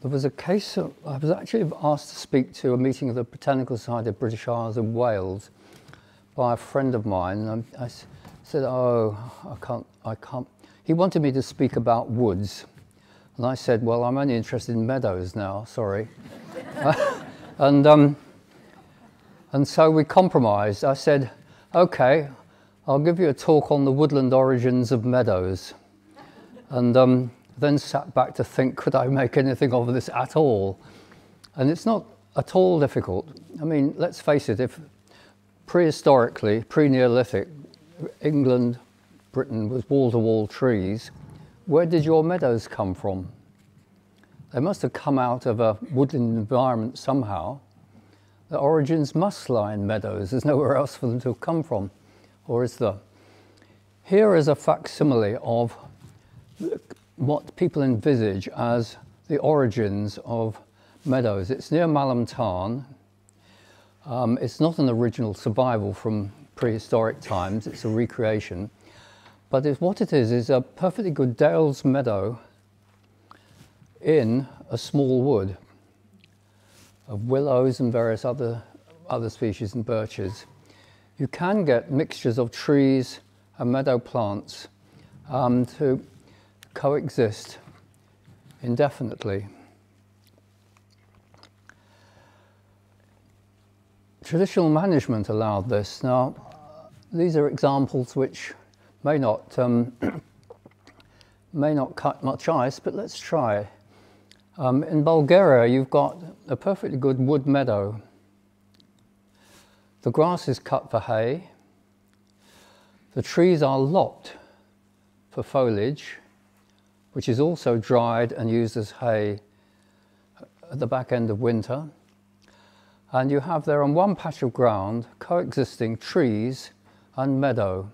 there was a case of, I was actually asked to speak to a meeting of the Botanical Society of British Isles and Wales by a friend of mine. And I said, oh, I can't. He wanted me to speak about woods. And I said, well, I'm only interested in meadows now, sorry. And so we compromised. I said, okay, I'll give you a talk on the woodland origins of meadows. And then sat back to think, could I make anything of this at all? And it's not at all difficult. I mean, let's face it, if prehistorically, pre-Neolithic, England, Britain was wall-to-wall trees, where did your meadows come from? They must have come out of a woodland environment somehow. The origins must lie in meadows. There's nowhere else for them to have come from, or is there? Here is a facsimile of what people envisage as the origins of meadows. It's near Malham Tarn. It's not an original survival from prehistoric times, it's a recreation. But what it is a perfectly good Dales meadow in a small wood of willows and various other species and birches. You can get mixtures of trees and meadow plants to coexist indefinitely. Traditional management allowed this. Now, these are examples which may not cut much ice, but let's try. In Bulgaria, you've got a perfectly good wood meadow. The grass is cut for hay. The trees are lopped for foliage, which is also dried and used as hay at the back end of winter. And you have there on one patch of ground coexisting trees and meadow,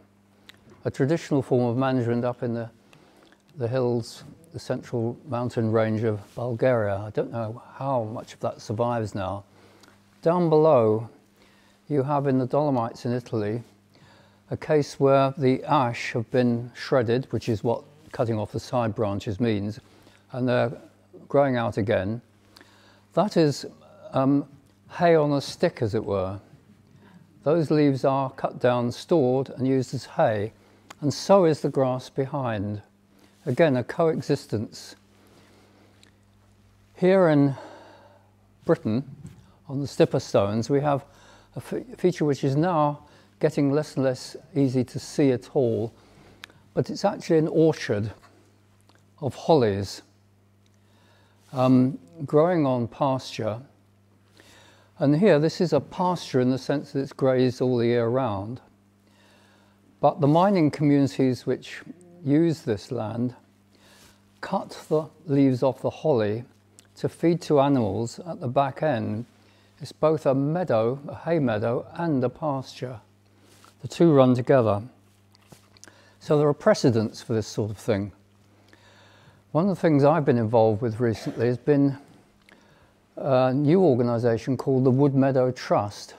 a traditional form of management up in the hills, the central mountain range of Bulgaria. I don't know how much of that survives now. Down below, you have in the Dolomites in Italy a case where the ash have been shredded, which is what cutting off the side branches means, and they're growing out again. That is hay on a stick, as it were. Those leaves are cut down, stored, and used as hay, and so is the grass behind. Again, a coexistence. Here in Britain, on the Stipper Stones, we have a feature which is now getting less and less easy to see at all, but it's actually an orchard of hollies growing on pasture. And here, this is a pasture in the sense that it's grazed all the year round. But the mining communities which use this land cut the leaves off the holly to feed to animals at the back end. It's both a meadow, a hay meadow, and a pasture. The two run together. So there are precedents for this sort of thing. One of the things I've been involved with recently has been a new organisation called the Wood Meadow Trust.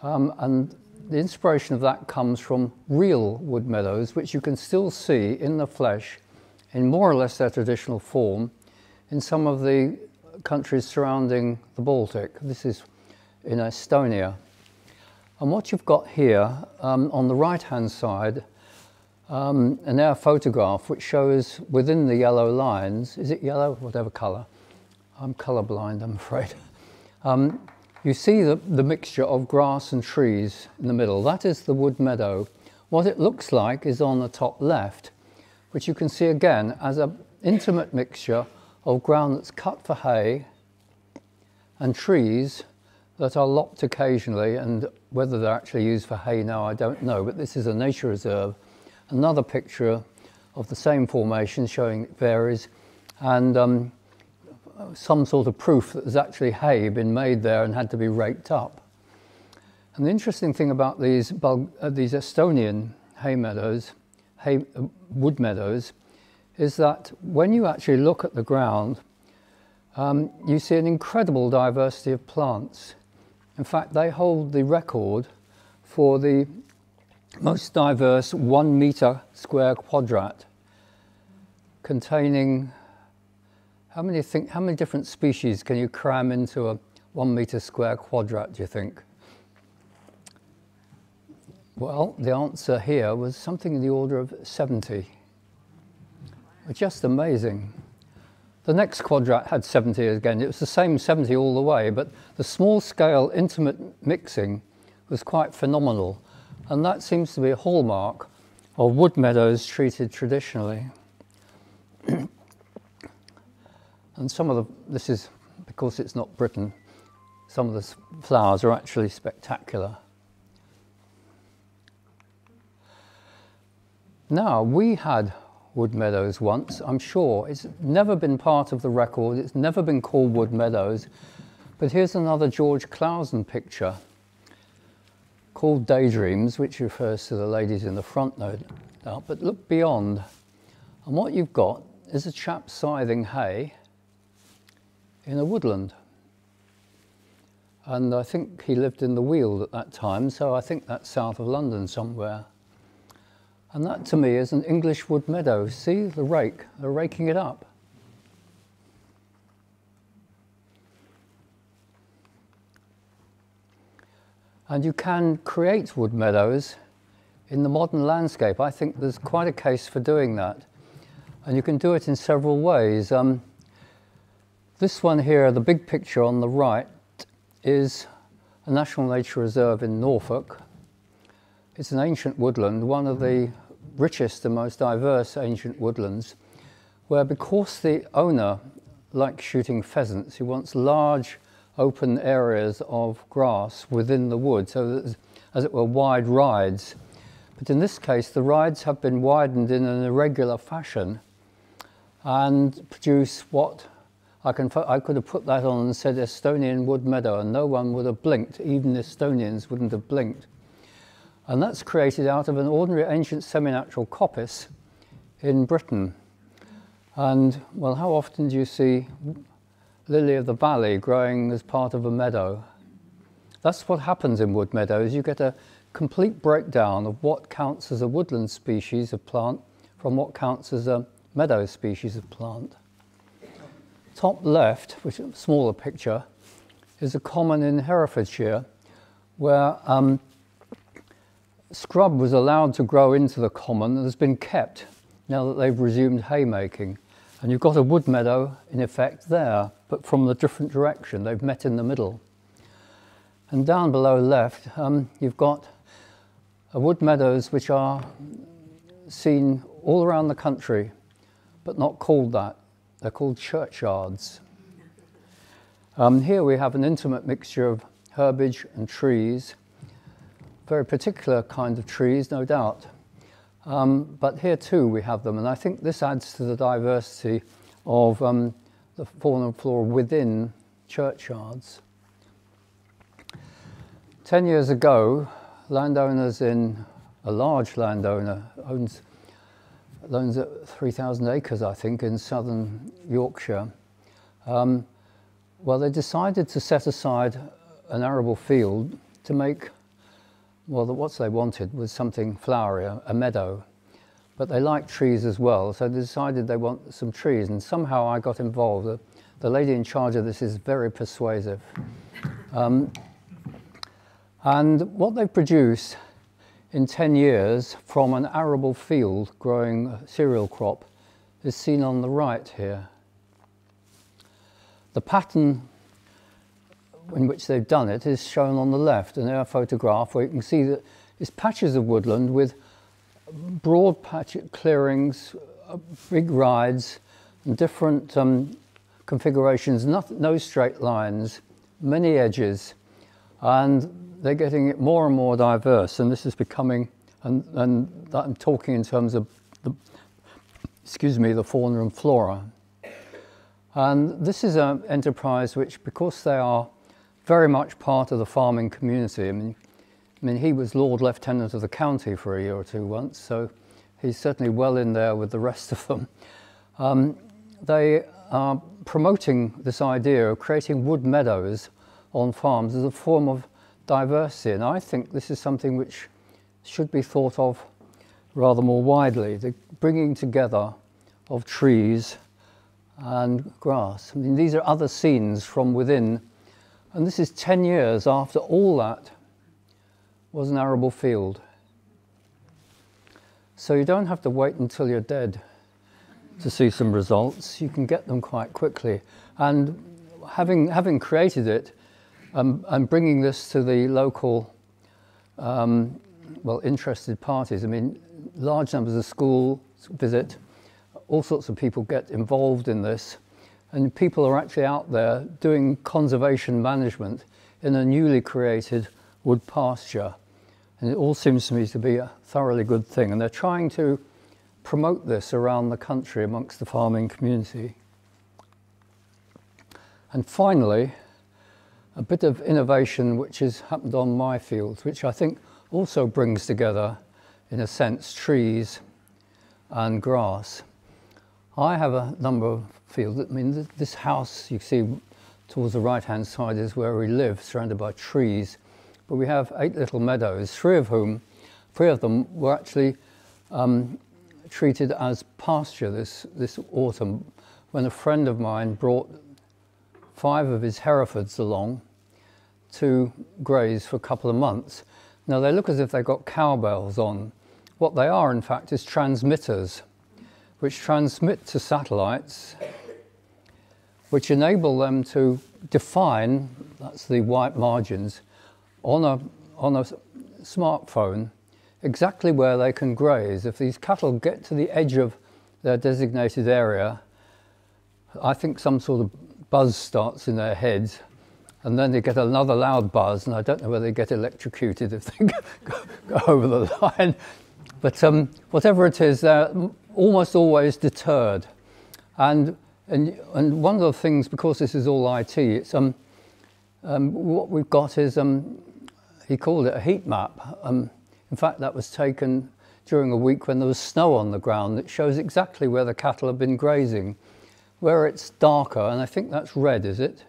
And the inspiration of that comes from real wood meadows, which you can still see in the flesh, in more or less their traditional form, in some of the countries surrounding the Baltic. This is in Estonia. And what you've got here, on the right-hand side, an air photograph which shows within the yellow lines, is it yellow? Whatever colour. I'm colourblind, I'm afraid. You see the mixture of grass and trees in the middle. That is the wood meadow. What it looks like is on the top left, which you can see again as an intimate mixture of ground that's cut for hay and trees that are lopped occasionally, and whether they're actually used for hay now, I don't know, but this is a nature reserve. Another picture of the same formation showing it varies, and some sort of proof that there's actually hay been made there and had to be raked up. And the interesting thing about these Estonian hay meadows, wood meadows, is that when you actually look at the ground, you see an incredible diversity of plants. In fact, they hold the record for the most diverse 1 metre square quadrat, containing how many different species can you cram into a 1 metre square quadrat, do you think? Well, the answer here was something in the order of 70. Just amazing. The next quadrat had 70 again. It was the same 70 all the way, but the small-scale, intimate mixing was quite phenomenal. And that seems to be a hallmark of wood meadows treated traditionally. And this is because it's not Britain, some of the flowers are actually spectacular. Now, we had wood meadows once, I'm sure. It's never been part of the record, it's never been called wood meadows, but here's another George Clausen picture called Daydreams, which refers to the ladies in the front, no doubt, but look beyond. And what you've got is a chap scything hay in a woodland. And I think he lived in the Weald at that time, so I think that's south of London somewhere. And that to me is an English wood meadow. See the rake, they're raking it up. And you can create wood meadows in the modern landscape. I think there's quite a case for doing that. And you can do it in several ways. This one here, the big picture on the right, is a National Nature Reserve in Norfolk. It's an ancient woodland, one of the richest and most diverse ancient woodlands, where because the owner likes shooting pheasants, he wants large open areas of grass within the wood, so that, as it were, wide rides. But in this case, the rides have been widened in an irregular fashion and produce what I could have put that on and said Estonian wood meadow, and no one would have blinked. Even Estonians wouldn't have blinked. And that's created out of an ordinary ancient semi-natural coppice in Britain. And, well, how often do you see lily of the valley growing as part of a meadow? That's what happens in wood meadows. You get a complete breakdown of what counts as a woodland species of plant from what counts as a meadow species of plant. Top left, which is a smaller picture, is a common in Herefordshire where scrub was allowed to grow into the common and has been kept now that they've resumed haymaking. And you've got a wood meadow in effect there, but from a different direction. They've met in the middle. And down below left, you've got wood meadows which are seen all around the country, but not called that. They're called churchyards. Here we have an intimate mixture of herbage and trees, very particular kind of trees, no doubt. But here too we have them, and I think this adds to the diversity of the fauna and flora within churchyards. 10 years ago, landowners a large landowner owns 3,000 acres, I think, in southern Yorkshire. Well, they decided to set aside an arable field to make, well, what they wanted was something flowery, a meadow. But they like trees as well, so they decided they want some trees, and somehow I got involved. The lady in charge of this is very persuasive. And what they produced in 10 years from an arable field growing a cereal crop is seen on the right here. The pattern in which they've done it is shown on the left, an air photograph where you can see that it's patches of woodland with broad patch clearings, big rides, and different configurations, no straight lines, many edges, and they're getting it more and more diverse, and this is becoming, and that I'm talking in terms of the fauna and flora. And this is an enterprise which, because they are very much part of the farming community, I mean, he was Lord Lieutenant of the county for a year or two once, so he's certainly well in there with the rest of them. They are promoting this idea of creating wood meadows on farms as a form of diversity, and I think this is something which should be thought of rather more widely, the bringing together of trees and grass. I mean, these are other scenes from within, and this is 10 years after all that was an arable field. So you don't have to wait until you're dead to see some results. You can get them quite quickly. And having created it, and bringing this to the local, interested parties. I mean, large numbers of schools visit, all sorts of people get involved in this, and people are actually out there doing conservation management in a newly created wood pasture. And it all seems to me to be a thoroughly good thing. And they're trying to promote this around the country amongst the farming community. And finally, a bit of innovation which has happened on my fields, which I think also brings together, in a sense, trees and grass. I have a number of fields. I mean, this house you see towards the right-hand side is where we live, surrounded by trees. But we have 8 little meadows, 3 of them were actually treated as pasture this autumn, when a friend of mine brought 5 of his Herefords along to graze for a couple of months. Now they look as if they've got cowbells on. What they are, in fact, is transmitters, which transmit to satellites, which enable them to define, that's the white margins, on a smartphone, exactly where they can graze. If these cattle get to the edge of their designated area, I think some sort of buzz starts in their heads, and then they get another loud buzz, and I don't know whether they get electrocuted if they go over the line. But whatever it is, they're almost always deterred. And one of the things, because this is all IT, it's what we've got is he called it a heat map. In fact, that was taken during a week when there was snow on the ground. It shows exactly where the cattle have been grazing. Where it's darker, and I think that's red, is it?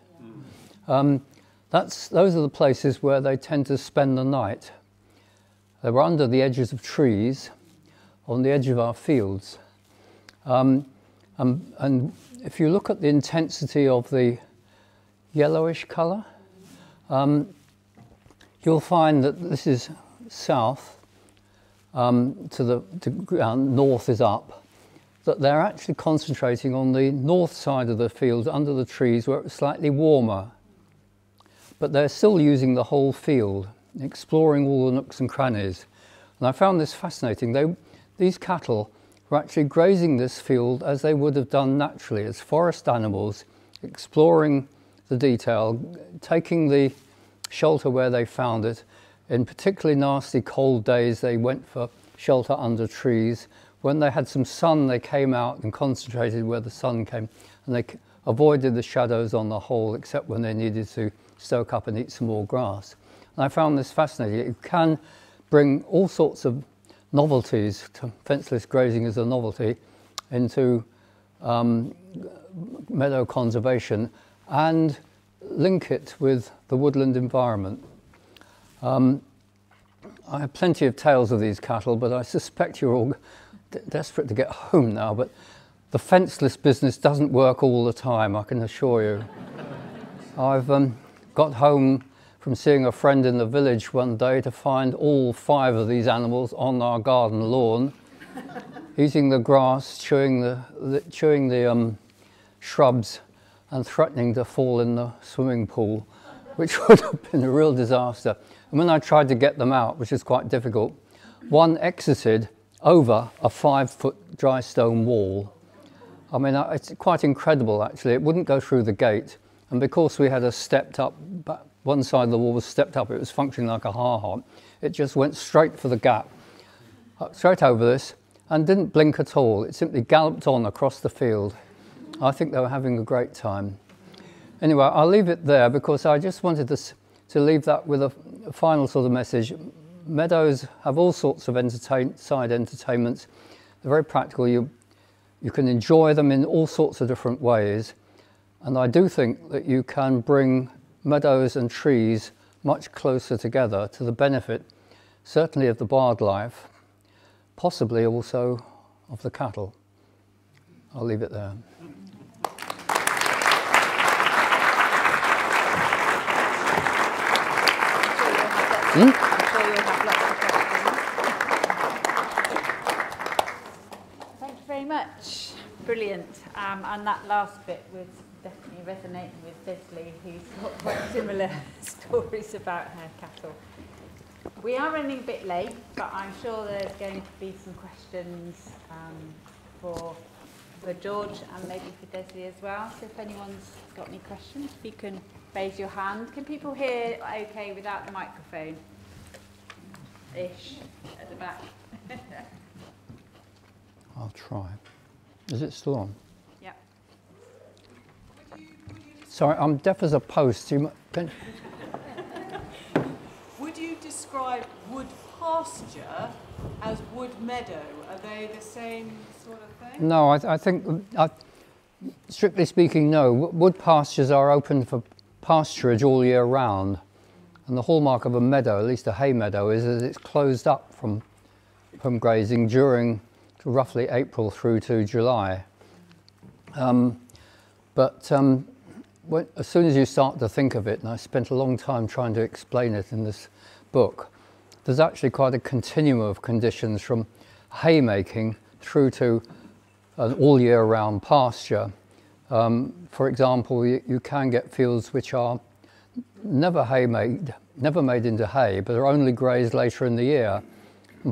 Those are the places where they tend to spend the night. They were under the edges of trees, on the edge of our fields. And if you look at the intensity of the yellowish colour, you'll find that this is south to the ground, north is up, that they're actually concentrating on the north side of the field under the trees where it's slightly warmer. But they're still using the whole field, exploring all the nooks and crannies. And I found this fascinating. These cattle were actually grazing this field as they would have done naturally, as forest animals, exploring the detail, taking the shelter where they found it. In particularly nasty cold days, they went for shelter under trees. When they had some sun, they came out and concentrated where the sun came, and they avoided the shadows on the whole, except when they needed to stoke up and eat some more grass. And I found this fascinating. It can bring all sorts of novelties, to fenceless grazing as a novelty, into meadow conservation and link it with the woodland environment. I have plenty of tales of these cattle, but I suspect you're all desperate to get home now, but the fenceless business doesn't work all the time, I can assure you. I've got home from seeing a friend in the village one day to find all 5 of these animals on our garden lawn, eating the grass, chewing the shrubs, and threatening to fall in the swimming pool, which would have been a real disaster. And when I tried to get them out, which is quite difficult, one exited over a 5-foot dry stone wall. I mean, it's quite incredible, actually. It wouldn't go through the gate, and because we had a stepped up, one side of the wall was stepped up, it was functioning like a ha-ha. It just went straight for the gap, straight over this, and didn't blink at all. It simply galloped on across the field. I think they were having a great time. Anyway, I'll leave it there because I just wanted to leave that with a final sort of message. Meadows have all sorts of side entertainments. They're very practical. You can enjoy them in all sorts of different ways. And I do think that you can bring meadows and trees much closer together to the benefit, certainly of the wildlife, possibly also of the cattle. I'll leave it there. I'm sure you'll have lots of questions. Thank you very much. Brilliant. And that last bit was definitely resonating with Leslie, who's got quite similar stories about her cattle. We are running a bit late, but I'm sure there's going to be some questions for George and maybe for Leslie as well. So if anyone's got any questions, you can raise your hand. Can people hear okay without the microphone? Ish, at the back. I'll try. Is it still on? Yeah. Sorry, I'm deaf as a post. Would you describe wood pasture as wood meadow? Are they the same sort of thing? No, I think, strictly speaking, no. Wood pastures are open for pasturage all year round. And the hallmark of a meadow, at least a hay meadow, is that it's closed up from grazing during roughly April through to July. As soon as you start to think of it, and I spent a long time trying to explain it in this book, there's actually quite a continuum of conditions from haymaking through to an all year round pasture. For example, you can get fields which are never made into hay, but are only grazed later in the year.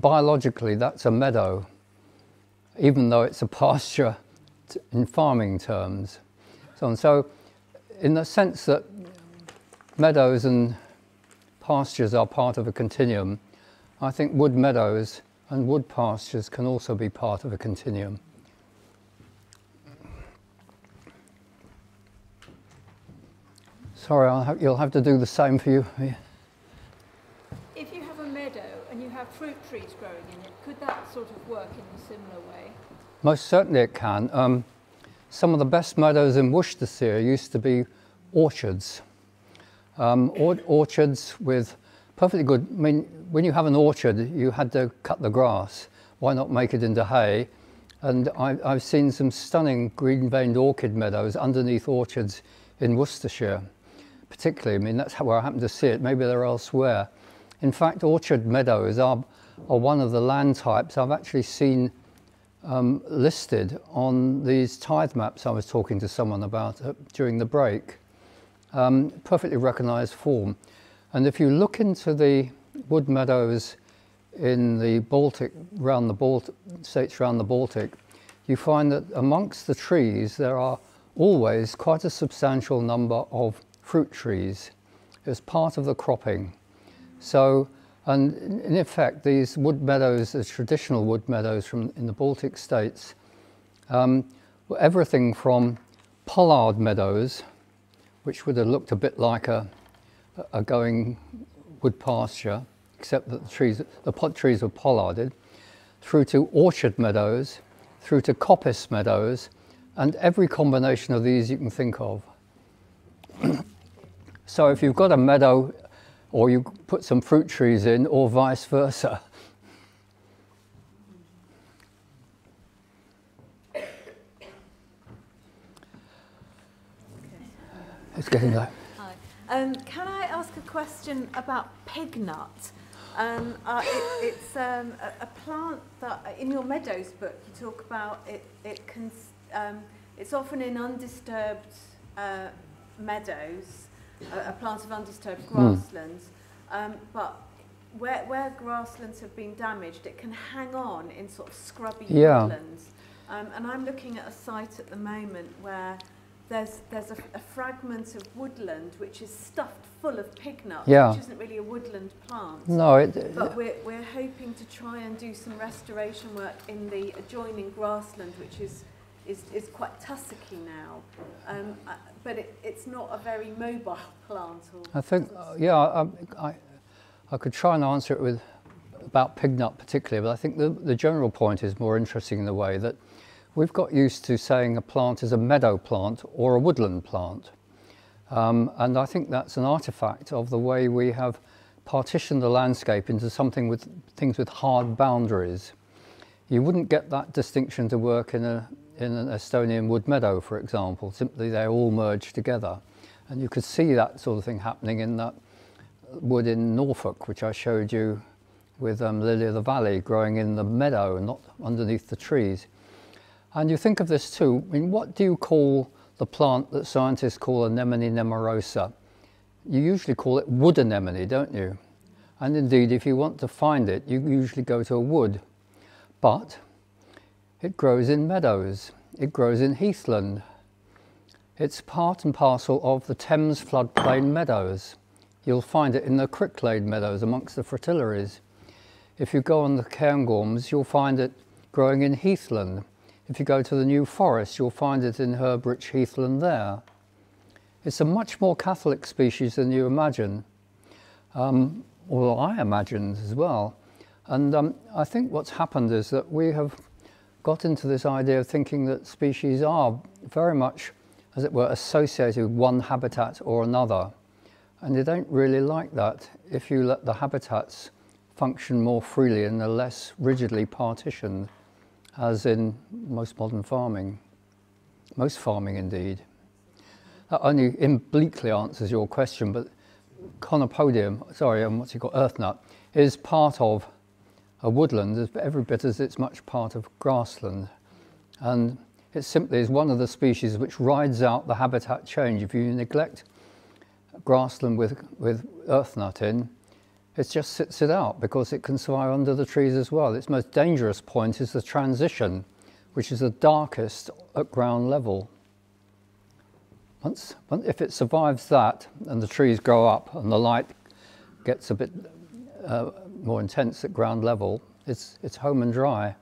biologically that's a meadow, even though it's a pasture in farming terms. So in the sense that meadows and pastures are part of a continuum, I think wood meadows and wood pastures can also be part of a continuum. Sorry, you'll have to do the same for you. If you have a meadow and you have fruit trees growing in it, could that sort of work in a similar way? Most certainly it can. Some of the best meadows in Worcestershire used to be orchards. Orchards with perfectly good, I mean, when you have an orchard, you had to cut the grass. Why not make it into hay? And I've seen some stunning green-veined orchid meadows underneath orchards in Worcestershire, particularly. I mean, that's where I happen to see it. Maybe they're elsewhere. In fact, orchard meadows are one of the land types I've actually seen listed on these tithe maps I was talking to someone about during the break. Perfectly recognised form. And if you look into the wood meadows in the Baltic, states around the Baltic, you find that amongst the trees there are always quite a substantial number of fruit trees as part of the cropping. So, and in effect, these wood meadows, the traditional wood meadows in the Baltic states, everything from pollard meadows, which would have looked a bit like a going wood pasture, except that the pot trees were pollarded, through to orchard meadows, through to coppice meadows, and every combination of these you can think of. So if you've got a meadow, or you put some fruit trees in, or vice versa. It's getting low. Hi. Can I ask a question about pignut? It's a plant that in your meadows book you talk about. It's often in undisturbed meadows, a plant of undisturbed grasslands. But where grasslands have been damaged, it can hang on in sort of scrubby woodlands. And I'm looking at a site at the moment where there's a fragment of woodland which is stuffed full of pignut, which isn't really a woodland plant. No, but we're hoping to try and do some restoration work in the adjoining grassland, which is quite tussocky now. But it's not a very mobile plant. I think, I could try and answer it about pignut particularly, but I think the general point is more interesting in the way that we've got used to saying a plant is a meadow plant or a woodland plant. And I think that's an artifact of the way we have partitioned the landscape into something with things with hard boundaries. You wouldn't get that distinction to work in an Estonian wood meadow, for example. Simply they all merge together. And you could see that sort of thing happening in that wood in Norfolk, which I showed you with lily of the valley growing in the meadow, not underneath the trees. And you think of this too, I mean, what do you call the plant that scientists call Anemone nemorosa? You usually call it wood anemone, don't you? And indeed, if you want to find it, you usually go to a wood. But it grows in meadows, it grows in heathland. It's part and parcel of the Thames floodplain meadows. You'll find it in the Cricklade meadows amongst the fritillaries. If you go on the Cairngorms, you'll find it growing in heathland. If you go to the New Forest, you'll find it in herb-rich heathland there. It's a much more Catholic species than you imagine, or I imagined as well. And I think what's happened is that we have got into this idea of thinking that species are very much, as it were, associated with one habitat or another. And they don't really like that if you let the habitats function more freely and are less rigidly partitioned, as in most modern farming, most farming indeed. That only obliquely answers your question, but Conopodium, earthnut, is part of a woodland every bit as it's much part of grassland. And it simply is one of the species which rides out the habitat change. If you neglect grassland with earthnut in, It just sits it out because it can survive under the trees as well. Its most dangerous point is the transition, which is the darkest at ground level. If it survives that and the trees grow up and the light gets a bit more intense at ground level, it's home and dry.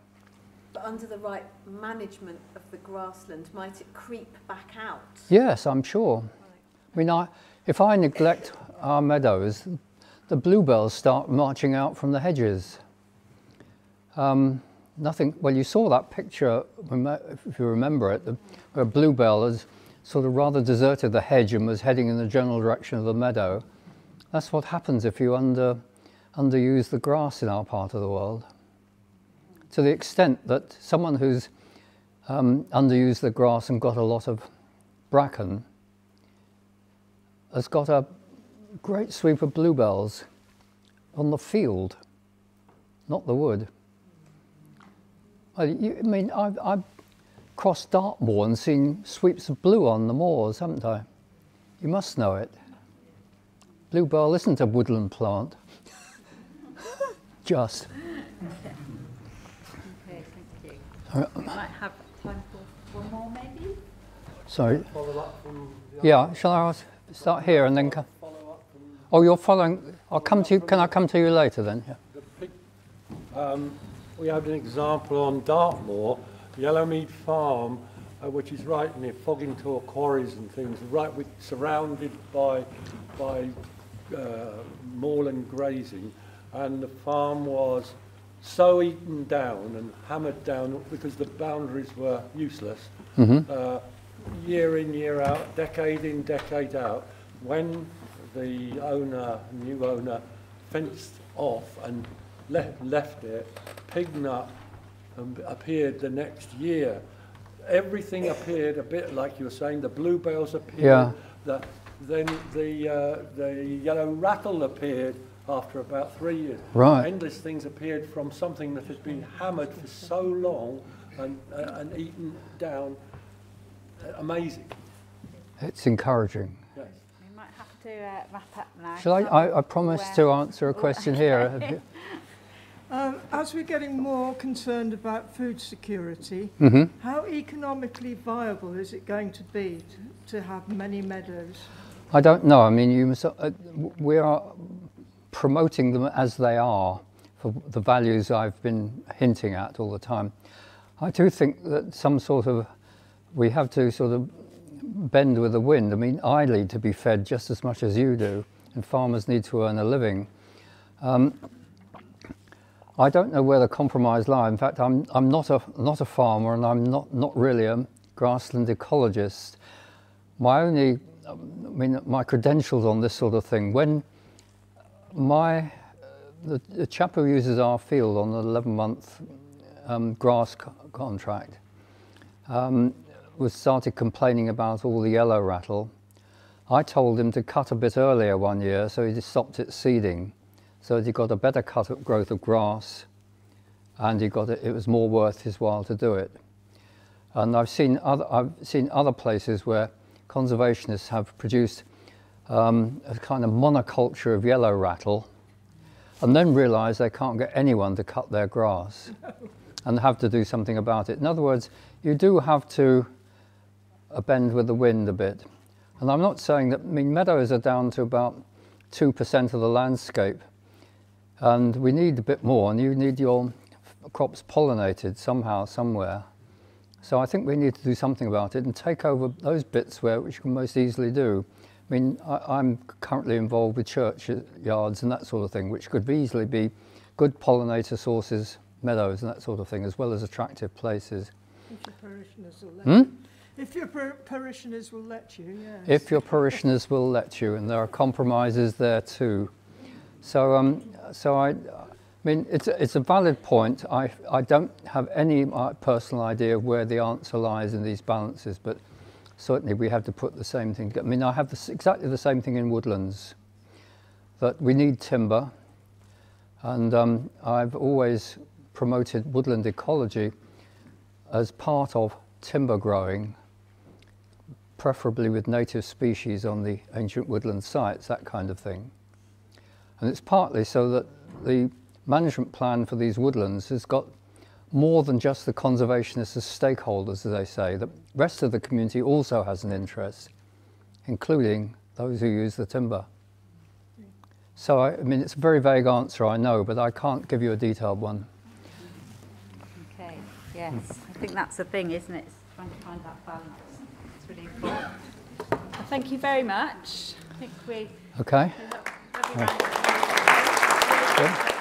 But under the right management of the grassland, might it creep back out? Yes, I'm sure. Right. I mean, if I neglect our meadows, the bluebells start marching out from the hedges. Well, you saw that picture, if you remember it, where a bluebell has sort of rather deserted the hedge and was heading in the general direction of the meadow. That's what happens if you underuse the grass in our part of the world. To the extent that someone who's underused the grass and got a lot of bracken has got a great sweep of bluebells on the field, not the wood. I mean, I've crossed Dartmoor and seen sweeps of blue on the moors, haven't I? You must know it. Bluebell isn't a woodland plant. Just. Okay, thank you. We might have time for one more, maybe? Sorry. Follow up from Yeah, shall I start here and then come? follow up from Oh, you're following. I'll come to you. Can I come to you later then? Yeah. the pig. We had an example on Dartmoor, Yellowmead Farm, which is right near Foggingtor quarries and things, right surrounded by moorland grazing, and the farm was so eaten down and hammered down because the boundaries were useless. Year in, year out, decade in, decade out, when the new owner, fenced off and left it, pignut appeared the next year. Everything appeared a bit like you were saying. The bluebells appeared. Yeah. Then the yellow rattle appeared after about 3 years. Right. Endless things appeared from something that had been hammered for so long and eaten down. Amazing. It's encouraging. Yes. We might have to wrap up now. Shall I promised to answer a question here. As we're getting more concerned about food security, how economically viable is it going to be to have many meadows? I don't know. I mean, we are promoting them as they are for the values I've been hinting at all the time. I do think that we have to sort of bend with the wind. I mean, I need to be fed just as much as you do, and farmers need to earn a living. I don't know where the compromise lies. In fact, I'm not a farmer, and I'm not really a grassland ecologist. My credentials on this sort of thing, when the chap who uses our field on the 11-month grass contract started complaining about all the yellow rattle, I told him to cut a bit earlier one year, so he just stopped its seeding, so that he got a better growth of grass, and it was more worth his while to do it. And I've seen other places where conservationists have produced a kind of monoculture of yellow rattle, and then realise they can't get anyone to cut their grass, and have to do something about it. In other words, you do have to bend with the wind a bit. And I'm not saying that, I mean, meadows are down to about 2% of the landscape, and we need a bit more, and you need your crops pollinated somehow, somewhere. So I think we need to do something about it and take over those bits which you can most easily do. I mean, I'm currently involved with churchyards and that sort of thing, which could easily be good pollinator sources, meadows and that sort of thing, as well as attractive places. If your parishioners will let you. If your parishioners will let you, yes. If your parishioners will let you, and there are compromises there too. So, I mean, it's a valid point. I don't have any personal idea of where the answer lies in these balances, but certainly we have to put the same thing. I mean, I have exactly the same thing in woodlands, that we need timber, and I've always promoted woodland ecology as part of timber growing, preferably with native species on the ancient woodland sites, that kind of thing. And it's partly so that the management plan for these woodlands has got more than just the conservationists as stakeholders, as they say. The rest of the community also has an interest, including those who use the timber. So, I mean, it's a very vague answer, I know, but I can't give you a detailed one. Okay, yes. I think that's the thing, isn't it? It's trying to find that balance. It's really important. Well, thank you very much. I think we... Okay. Lovely round of applause. Good.